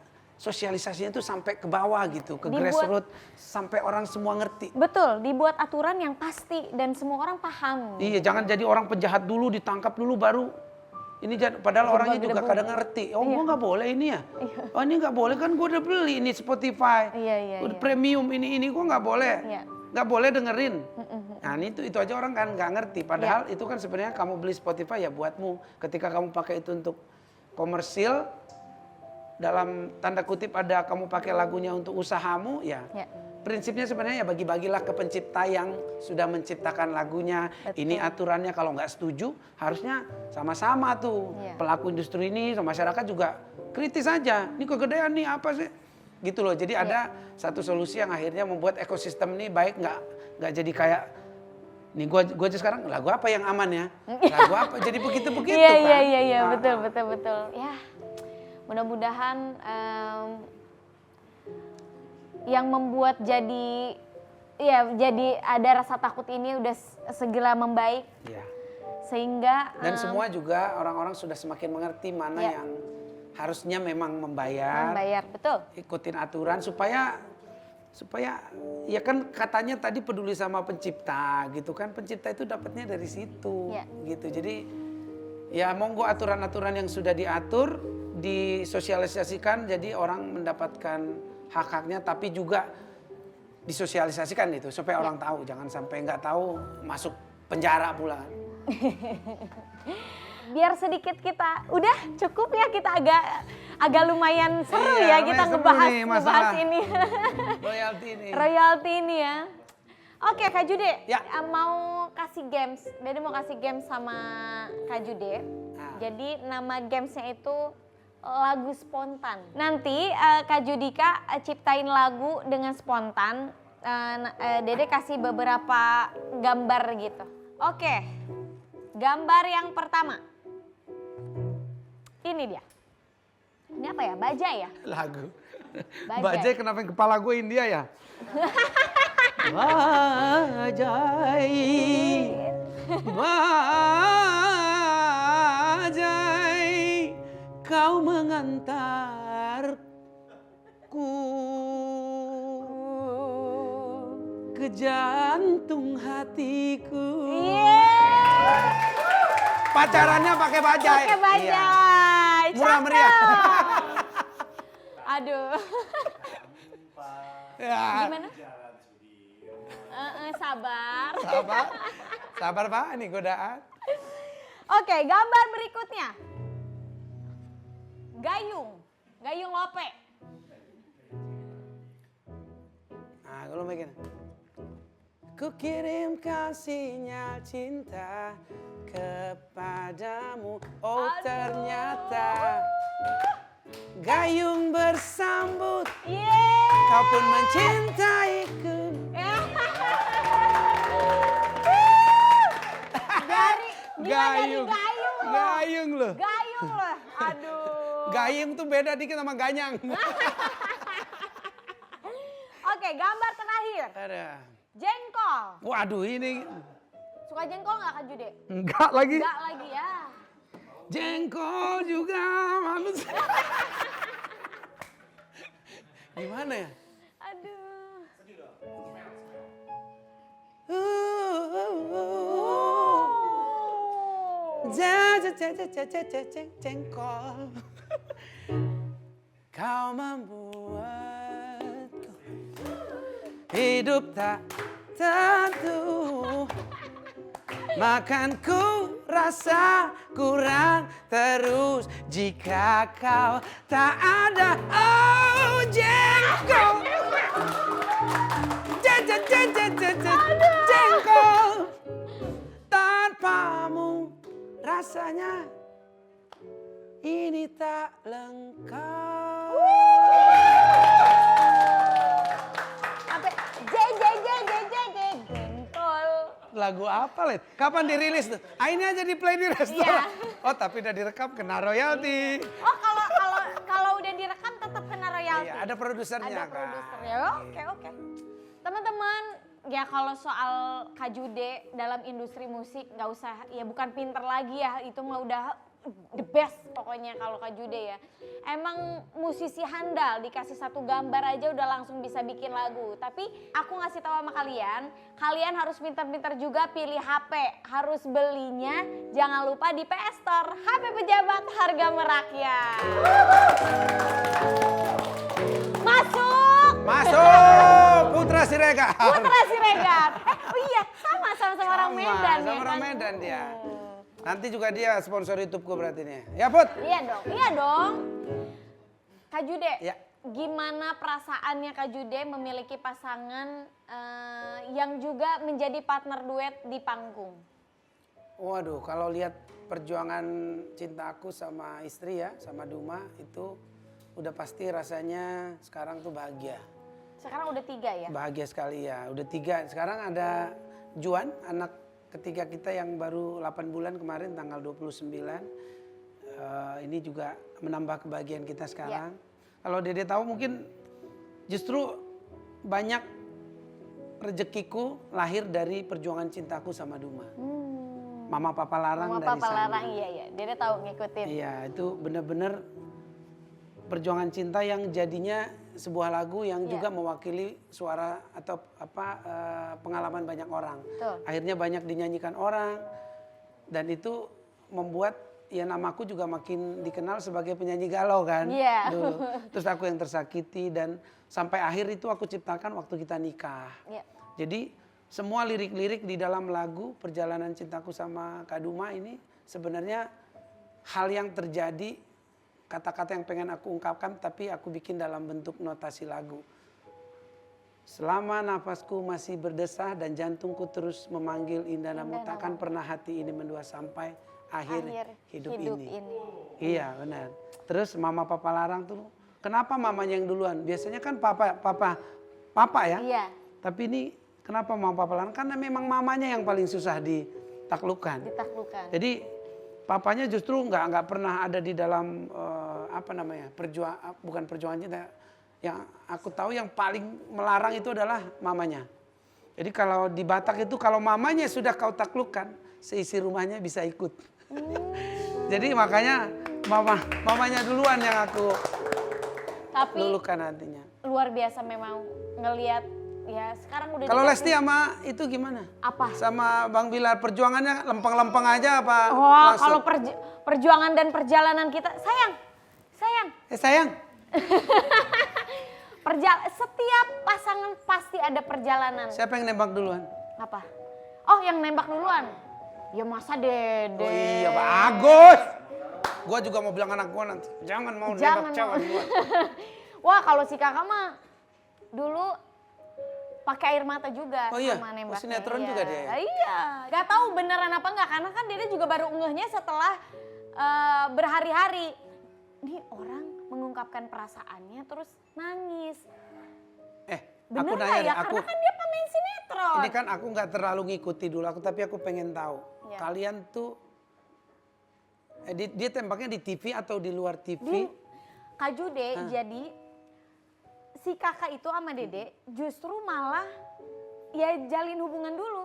sosialisasinya itu sampai ke bawah gitu, ke grassroots sampai orang semua ngerti. Betul, dibuat aturan yang pasti dan semua orang paham. Iya, jangan jadi orang penjahat dulu ditangkap dulu baru ini padahal orangnya juga kadang ngerti. Oh, gua nggak boleh ini ya. Oh, ini nggak boleh kan gua udah beli ini Spotify. Udah premium ini gua nggak boleh. Nggak boleh dengerin. Nah, itu aja orang kan nggak ngerti. Padahal itu kan sebenarnya kamu beli Spotify ya buatmu. Ketika kamu pakai itu untuk komersil dalam tanda kutip ada kamu pakai lagunya untuk usahamu ya. Prinsipnya sebenarnya ya bagi-bagilah ke pencipta yang sudah menciptakan lagunya. Betul. Ini aturannya kalau nggak setuju harusnya sama-sama tuh. Pelaku industri ini sama masyarakat juga kritis aja. Ini kegedean nih apa sih? Gitu loh. Jadi ada satu solusi yang akhirnya membuat ekosistem ini baik nggak jadi kayak nih gua aja sekarang lagu apa yang aman ya? Lagu apa? Jadi begitu-begitu kan. Iya, betul. Ya. Mudah-mudahan yang membuat jadi ada rasa takut ini udah segera membaik. Iya. Sehingga dan semua juga orang-orang sudah semakin mengerti mana yang harusnya memang membayar. Betul. Ikutin aturan supaya ya kan katanya tadi peduli sama pencipta gitu kan. Pencipta itu dapatnya dari situ gitu. Jadi ya monggo aturan-aturan yang sudah diatur disosialisasikan jadi orang mendapatkan hak-haknya tapi juga disosialisasikan itu supaya orang tahu jangan sampai nggak tahu masuk penjara pula. Biar sedikit kita udah cukup ya kita agak lumayan seru ya kita ngebahas ini. Royalti ini ya. Oke Kak Jude, mau kasih games. Dede mau kasih games sama Kak Jude. Jadi nama gamesnya itu lagu spontan. Nanti Kak Judika ciptain lagu dengan spontan. Dede kasih beberapa gambar gitu. Oke, gambar yang pertama. Ini dia. Ini apa ya? Bajai ya? Lagu. Bajai. Bajai kenapa yang kepala gue India ya? Bajai, bajai, kau mengantarku ke jantung hatiku. Pacarannya pakai bajai. Pakai bajai. Iya. Murah meriah. Aduh. Ya. Gimana? Sabar. Sabar. Sabar Pak, ini godaan. Oke, gambar berikutnya. Gayung. Gayung lope. Nah, kalau bikin. Ku kirimkan sinyal cinta kepadamu. Oh Aduh. ternyata gayung bersambut. Yeay. Kau pun mencintaiku. Gayung. Gayung loh. Gayung loh. Gayung loh. Aduh. Gayung tuh beda dikit sama ganyang. Oke, gambar terakhir. Ada. Jengkol. Waduh ini Suka jengkol nggak Kak Jude? enggak lagi. Enggak lagi ya. Jengkol juga manusia. Gimana ya? Aduh. Jengkol. Kau membuatku hidup tak tentu. Makanku rasa kurang terus jika kau tak ada. Oh jengkol. Jengkol. Tanpamu rasanya ini tak lengkap. Sampai jengkol. Lagu apa, Lid? Kapan dirilis tuh? Ah, ini aja di play di restoran. Oh, tapi udah direkam kena royalti. Oh, kalau udah direkam tetap kena royalti. Iya, ada produsernya Ada kan. produsernya. Oke. Teman-teman, ya kalau soal Kak Jude dalam industri musik nggak usah, ya bukan pinter lagi ya, itu mah udah the best pokoknya kalau Kak Jude ya. Emang musisi handal, dikasih satu gambar aja udah langsung bisa bikin lagu. Tapi aku ngasih tahu sama kalian, kalian harus pinter-pinter juga pilih HP. Harus belinya jangan lupa di PS Store. HP pejabat harga merakyat. Masuk! Masuk Putra Siregar. Putra Siregar. Oh iya, sama-sama orang Medan ya Sama orang kan? Medan dia. Nanti juga dia sponsor YouTubeku berarti nih. Ya Put? Iya dong. Kak Jude, Ya. gimana perasaannya Kak Jude memiliki pasangan yang juga menjadi partner duet di panggung? Waduh, kalau lihat perjuangan cinta aku sama istri ya, sama Duma itu udah pasti rasanya sekarang tuh bahagia. Sekarang udah 3 ya? Bahagia sekali ya, udah 3. Sekarang ada Juan, anak ketiga kita yang baru 8 bulan kemarin tanggal 29. Ini juga menambah kebahagiaan kita sekarang. Kalau Dede tahu mungkin justru banyak rezekiku lahir dari perjuangan cintaku sama Duma. Mama Papa Larang Mama dari Papa sana. Larang, iya. Dede tahu ngikutin. Iya, itu benar-benar perjuangan cinta yang jadinya sebuah lagu yang juga mewakili suara atau pengalaman banyak orang. Betul. Akhirnya banyak dinyanyikan orang dan itu membuat ya namaku juga makin dikenal sebagai penyanyi galau kan. Iya. Dulu. Terus aku yang tersakiti dan sampai akhir itu aku ciptakan waktu kita nikah. Iya. Jadi semua lirik-lirik di dalam lagu Perjalanan Cintaku sama Kak Duma ini sebenarnya hal yang terjadi, kata-kata yang pengen aku ungkapkan tapi aku bikin dalam bentuk notasi lagu. Selama nafasku masih berdesah dan jantungku terus memanggil indah namun takkan pernah hati ini mendua sampai akhir hidup ini. ini. Iya benar. Terus mama papa larang tuh, kenapa mamanya yang duluan? Biasanya kan papa ya. Iya. Tapi ini kenapa mama papa larang? Karena memang mamanya yang paling susah ditaklukkan. Jadi papanya justru nggak pernah ada di dalam bukan perjuangan cinta. Yang aku tahu yang paling melarang itu adalah mamanya. Jadi kalau di Batak itu kalau mamanya sudah kau taklukkan, seisi rumahnya bisa ikut. Jadi makanya mamanya duluan yang aku luluhkan nantinya. Luar biasa memang ngelihat ya sekarang udah. Kalau Lesti sama itu gimana? Apa? Sama Bang Bilar perjuangannya lempeng-lempeng aja apa? Oh, kalau perjuangan dan perjalanan kita sayang. Sayang. Setiap pasangan pasti ada perjalanan. Siapa yang nembak duluan? Apa? Oh, yang nembak duluan. Ya masa Dede. Oh iya bagus. Gua juga mau bilang anak gua nanti jangan nembak cewek duluan. Wah kalau si kakak mah dulu pakai air mata juga sama nembaknya. Sinetron juga dia ya? Iya. Gak tahu beneran apa enggak karena kan Dede juga baru ngehnya setelah berhari-hari. Nih orang mengungkapkan perasaannya terus nangis. Bener aku nanya ya? Karena kan dia pemain sinetron. Ini kan aku nggak terlalu ngikuti dulu tapi aku pengen tahu. Ya. Kalian tuh dia tembaknya di TV atau di luar TV? Kak Jude, jadi si kakak itu sama Dede justru malah ya jalin hubungan dulu.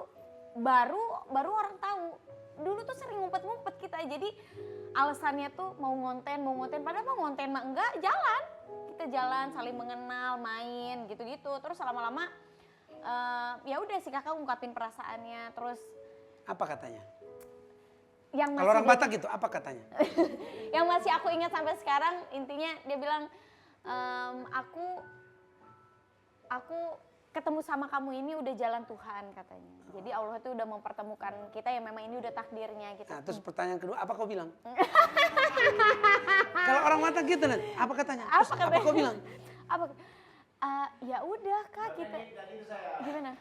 Baru orang tahu. Dulu tuh sering ngumpet-ngumpet kita. Jadi alasannya tuh mau ngonten padahal mau ngonten mah enggak, jalan. Kita jalan saling mengenal, main gitu-gitu. Terus lama-lama ya udah si kakak ungkapin perasaannya terus. Apa katanya? Kalau orang Batak gitu apa katanya? Yang masih aku ingat sampai sekarang intinya dia bilang aku ketemu sama kamu ini udah jalan Tuhan katanya. Jadi Allah itu udah mempertemukan kita ya memang ini udah takdirnya gitu. Nah, terus pertanyaan kedua apa kau bilang? Kalau orang Batak gitu nih, apa katanya? Terus, apa kau bilang? Ya udah Kak kita. Gimana?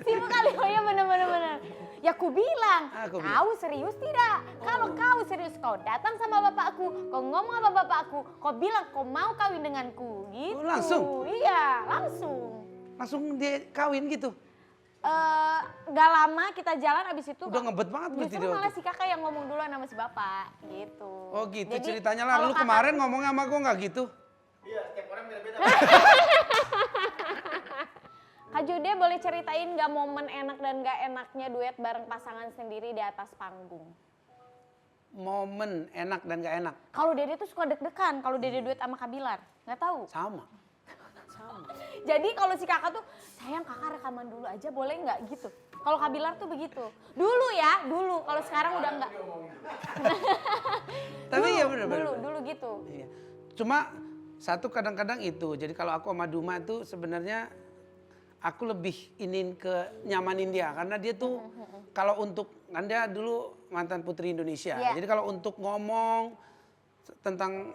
Sibuk kali, oh ya benar. Ya ku bilang, kau serius tidak? Kalau kau serius kau datang sama bapakku, kau ngomong sama bapakku, kau bilang kau mau kawin denganku gitu. Langsung? Iya langsung. Langsung dia kawin gitu? Gak lama kita jalan abis itu. Udah ngebet banget berarti dia. Justru malah si kakak yang ngomong duluan sama si bapak gitu. Oh gitu. Jadi, ceritanya lah, lu kemarin ngomongnya sama gue gak gitu? Iya, setiap orang beda-beda. Kak Jude boleh ceritain gak momen enak dan gak enaknya duet bareng pasangan sendiri di atas panggung? Momen enak dan gak enak? Kalau Dede tuh suka deg-degan kalau Dede duet sama Kak Bilar, gak tahu? Sama. Jadi kalau si kakak tuh, sayang kakak rekaman dulu aja boleh nggak gitu? Kalau Kak Bilar tuh begitu. Dulu ya, dulu. Kalau sekarang udah enggak. Tapi ya bener. Dulu gitu. Iya. Cuma satu kadang-kadang itu. Jadi kalau aku sama Duma itu sebenarnya aku lebih nyamanin dia. Karena dia tuh kalau untuk, kan dia dulu mantan Putri Indonesia. Yeah. Jadi kalau untuk ngomong tentang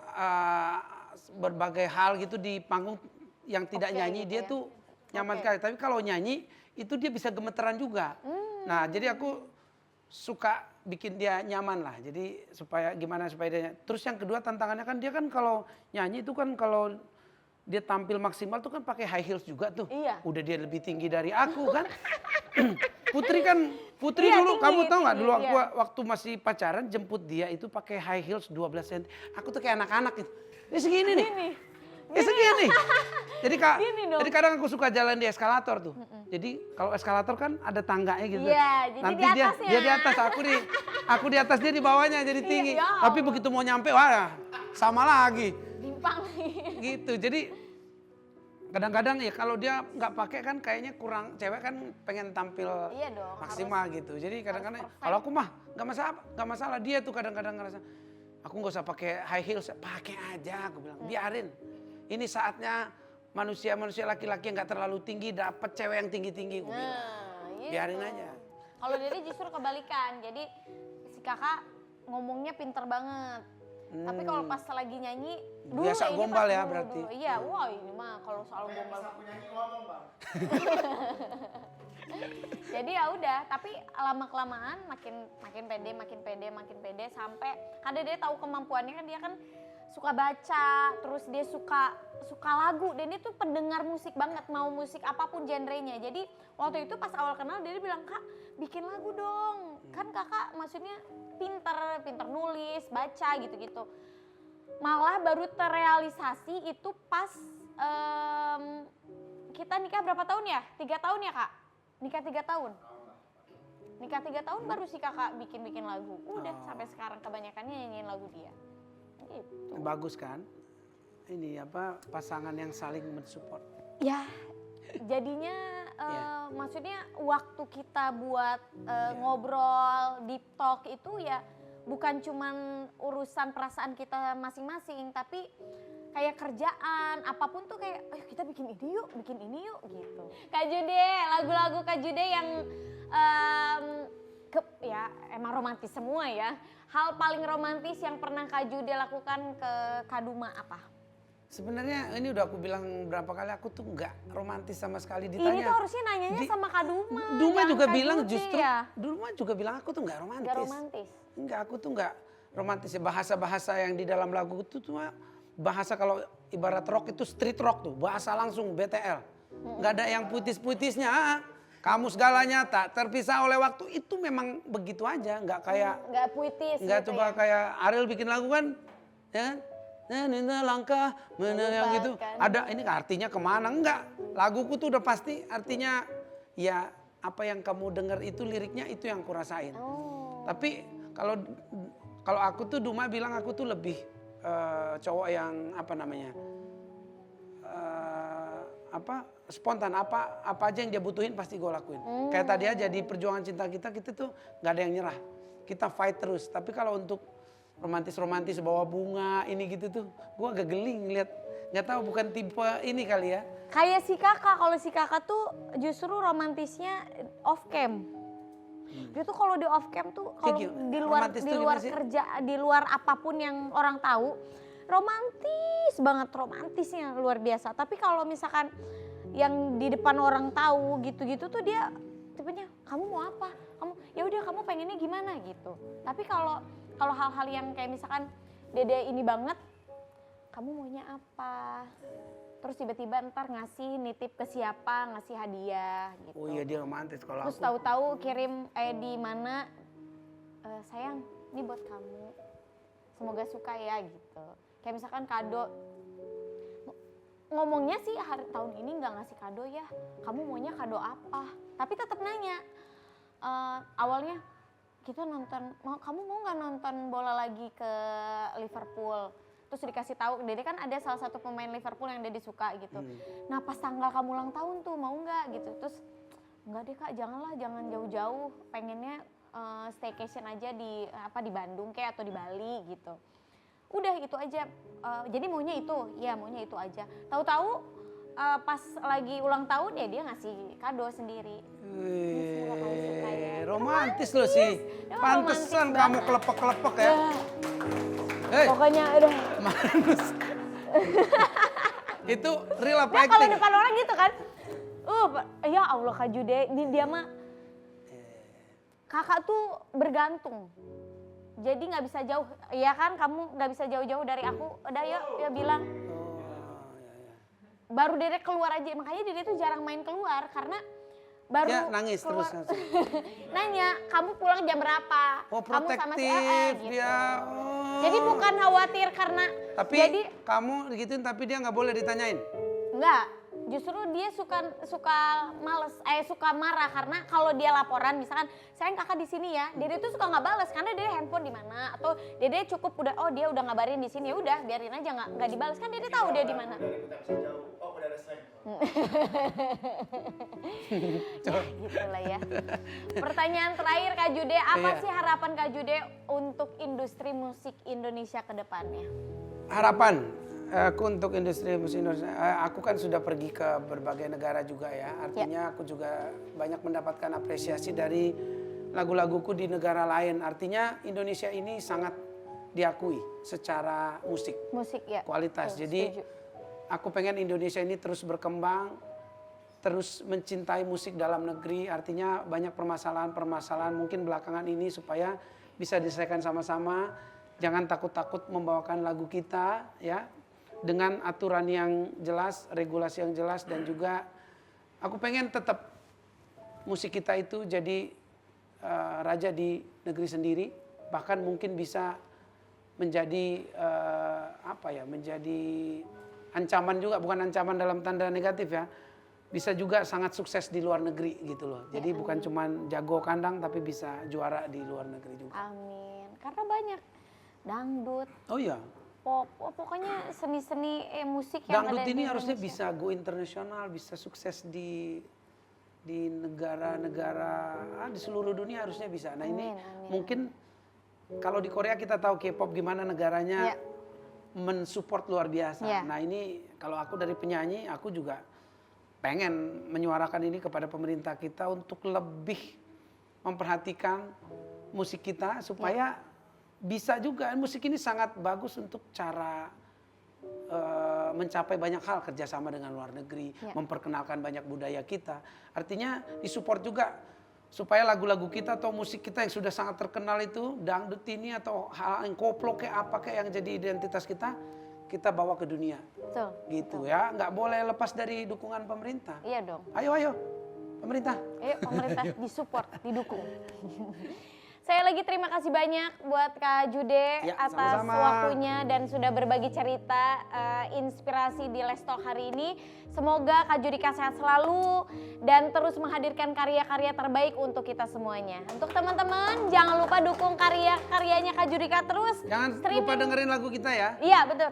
berbagai hal gitu di panggung yang tidak nyanyi, dia tuh nyaman sekali. Tapi kalau nyanyi itu dia bisa gemeteran juga. Nah jadi aku suka bikin dia nyaman lah. Jadi supaya dia. Terus yang kedua tantangannya kan dia kan kalau nyanyi itu kan kalau dia tampil maksimal tuh kan pakai high heels juga tuh. Iya. Udah dia lebih tinggi dari aku kan. Putri iya, dulu tinggi, kamu tahu nggak dulu aku iya. waktu masih pacaran jemput dia itu pakai high heels 12 cm. Aku tuh kayak anak-anak gitu. Ini segini nih. Segini. Jadi kadang aku suka jalan di eskalator tuh. Jadi kalau eskalator kan ada tangganya gitu. Iya, jadi nanti di atasnya. dia di atas, aku di atas, dia di bawahnya jadi tinggi. Iya, tapi begitu mau nyampe wah sama lagi. Timpang. Gitu. Jadi kadang-kadang ya kalau dia nggak pakai kan kayaknya kurang, cewek kan pengen tampil maksimal gitu. Jadi kadang-kadang kalau aku mah nggak masalah, dia tuh kadang-kadang ngerasa aku nggak usah pakai high heels, pakai aja aku bilang, biarin. Ini saatnya manusia laki-laki yang nggak terlalu tinggi dapat cewek yang tinggi-tinggi. Gitu. Biarin aja. Kalau Dede justru kebalikan. Jadi si kakak ngomongnya pinter banget. Tapi kalau pas lagi nyanyi dulu biasa ini gombal ya dulu, berarti. Iya, wah ini mah kalau soal gombal. Penyanyi ngomong, Bang. Jadi ya udah, tapi lama kelamaan makin pede sampai karena dia tahu kemampuannya kan, dia kan suka baca, terus dia suka lagu, dan dia tuh pendengar musik banget, mau musik apapun genrenya. Jadi waktu itu pas awal kenal dia bilang, "Kak, bikin lagu dong. Kan Kakak maksudnya pinter nulis, baca gitu-gitu." Malah baru terrealisasi itu pas kita nikah berapa tahun ya? 3 tahun ya, Kak? Nikah 3 tahun. Nikah 3 tahun baru si Kakak bikin lagu. Udah sampai sekarang kebanyakannya nyanyiin lagu dia. Gitu. Bagus kan? Ini apa, pasangan yang saling mensupport. Ya, jadinya maksudnya waktu kita buat ngobrol, deep talk itu ya bukan cuman urusan perasaan kita masing-masing, tapi kayak kerjaan, apapun tuh kayak, ayo kita bikin ini yuk gitu. Kak Jude, lagu-lagu Kak Jude yang ya emang romantis semua ya. Hal paling romantis yang pernah Kak Jude lakukan ke Kaduma apa? Sebenarnya ini udah aku bilang berapa kali, aku tuh nggak romantis sama sekali. Ditanya. Ini tuh harusnya nanyanya sama Kak Duma. Duma juga Kak bilang Jude justru, ya? Duma juga bilang aku tuh nggak romantis. Nggak romantis? Enggak, aku tuh nggak romantis. Bahasa-bahasa yang di dalam lagu itu cuma bahasa, kalau ibarat rock itu street rock tuh, bahasa langsung BTL. Nggak ada yang puitis-puitisnya. Kamu segalanya tak terpisah oleh waktu, itu memang begitu aja, nggak kayak nggak puitis nggak gitu coba ya? kayak Ariel bikin lagu kan, ya langkah mana yang gitu, ada ini artinya kemana, enggak. Laguku tuh udah pasti artinya ya apa yang kamu dengar itu liriknya itu yang kurasain. Tapi kalau aku tuh, Duma bilang aku tuh lebih cowok yang apa namanya, spontan, apa aja yang dia butuhin pasti gue lakuin. Kayak tadi aja di perjuangan cinta kita tuh nggak ada yang nyerah, kita fight terus. Tapi kalau untuk romantis bawa bunga ini gitu tuh, gue agak geling lihat, nggak tahu, bukan tipe ini kali ya. Kayak si kakak, kalau si kakak tuh justru romantisnya off cam. Dia tuh kalau di off cam tuh, kalau di luar kerja, di luar apapun yang orang tahu, romantis banget, romantisnya luar biasa. Tapi kalau misalkan yang di depan orang tahu gitu-gitu tuh dia tipenya, kamu mau apa? Kamu ya udah, kamu pengennya gimana gitu. Tapi kalau hal-hal yang kayak misalkan Dede ini banget, kamu maunya apa? Terus tiba-tiba ntar ngasih nitip ke siapa, ngasih hadiah gitu. Oh iya, dia romantis kalau Terus aku. tahu-tahu kirim di mana, sayang, ini buat kamu. Semoga suka ya gitu. Kayak misalkan kado. Ngomongnya sih tahun ini nggak ngasih kado ya. Kamu maunya kado apa? Tapi tetap nanya. Awalnya kita nonton, kamu mau nggak nonton bola lagi ke Liverpool? Terus dikasih tahu, Dede kan ada salah satu pemain Liverpool yang Dede suka gitu. Nah pas tanggal kamu ulang tahun tuh mau nggak gitu? Terus enggak deh Kak, jangan jauh-jauh. Pengennya staycation aja di Bandung kayak atau di Bali gitu. Udah itu aja. Jadi maunya itu aja. Tahu-tahu pas lagi ulang tahun ya dia ngasih kado sendiri. Romantis loh sih. Pantesan kamu kelepek-kelepek ya. Hey. Pokoknya udah. Manus. Itu real apa acting? Kalau depan orang gitu kan. Ya Allah Kak Jude, dia mah kakak tuh bergantung. Jadi nggak bisa jauh, ya kan kamu nggak bisa jauh-jauh dari aku. Udah ya bilang. Baru Dede keluar aja, makanya Dede tuh jarang main keluar karena baru ya nangis keluar. terus langsung. Nanya, kamu pulang jam berapa? Oh, Kamu sama si protektif gitu. dia. Jadi bukan khawatir karena Tapi jadi kamu digituin tapi dia nggak boleh ditanyain. enggak. Justru dia suka marah karena kalau dia laporan misalkan, sayang kakak di sini ya, Dede tuh suka nggak balas karena Dede handphone di mana, atau Dede cukup dia udah ngabarin di sini, ya udah biarin aja nggak dibalas kan Dede tahu dia di mana. Udah ada sign. Ya gitulah ya. Pertanyaan terakhir Kak Jude, apa sih harapan Kak Jude untuk industri musik Indonesia ke depannya? Harapan aku untuk industri musik Indonesia, aku kan sudah pergi ke berbagai negara juga ya. Artinya aku juga banyak mendapatkan apresiasi dari lagu-laguku di negara lain. Artinya Indonesia ini sangat diakui secara musik. Musik ya. Kualitas. Jadi aku pengen Indonesia ini terus berkembang, terus mencintai musik dalam negeri, artinya banyak permasalahan-permasalahan mungkin belakangan ini supaya bisa diselesaikan sama-sama. Jangan takut-takut membawakan lagu kita ya, dengan aturan yang jelas, regulasi yang jelas, dan juga aku pengen tetap musik kita itu jadi raja di negeri sendiri, bahkan mungkin bisa menjadi menjadi ancaman juga, bukan ancaman dalam tanda negatif ya, bisa juga sangat sukses di luar negeri gitu loh. Jadi bukan cuma jago kandang tapi bisa juara di luar negeri juga. Amin. Karena banyak dangdut, Oh iya, pop, pokoknya seni-seni musik yang dangdut ada ini di harusnya Indonesia. bisa go internasional, bisa sukses di negara-negara di seluruh dunia harusnya bisa. Nah ini Amin. mungkin kalau di Korea kita tahu K-pop gimana negaranya Ya. mensupport luar biasa. Ya. Nah ini kalau aku dari penyanyi, aku juga pengen menyuarakan ini kepada pemerintah kita untuk lebih memperhatikan musik kita supaya bisa juga, musik ini sangat bagus untuk cara mencapai banyak hal, kerjasama dengan luar negeri, memperkenalkan banyak budaya kita. Artinya disupport juga supaya lagu-lagu kita atau musik kita yang sudah sangat terkenal itu, dangdut ini atau hal yang koplo kayak apa kayak yang jadi identitas kita bawa ke dunia. Betul. Gitu ya, nggak boleh lepas dari dukungan pemerintah. Iya dong. Ayo pemerintah. Ayo pemerintah disupport, didukung. Saya lagi terima kasih banyak buat Kak Jude Ya, atas sama-sama. waktunya dan sudah berbagi cerita inspirasi di Let's Talk hari ini. Semoga Kak Judika sehat selalu dan terus menghadirkan karya-karya terbaik untuk kita semuanya. Untuk teman-teman jangan lupa dukung karya-karyanya Kak Judika terus. Jangan streaming. lupa dengerin lagu kita ya. Iya betul.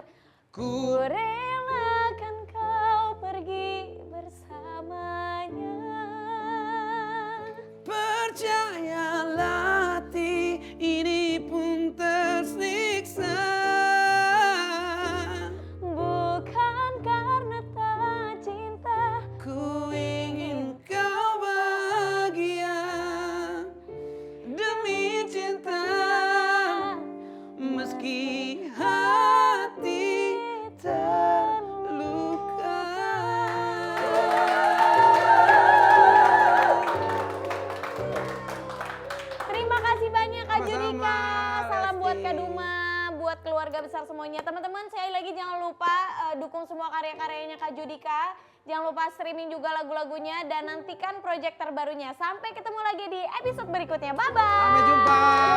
Ku Relakan kau pergi bersamanya. percayalah hati ini pun tersiksa. Bukan karena tak cinta. Ku ingin kau bahagia demi cinta, meski hati terluka. Terima kasih banyak Kak Sama-sama, Judika. Salam buat Lesti. Kak Duma, buat keluarga besar semuanya. Teman-teman sekali lagi jangan lupa dukung semua karya-karyanya Kak Judika. Jangan lupa streaming juga lagu-lagunya dan nantikan proyek terbarunya. Sampai ketemu lagi di episode berikutnya. Bye-bye. Sampai jumpa.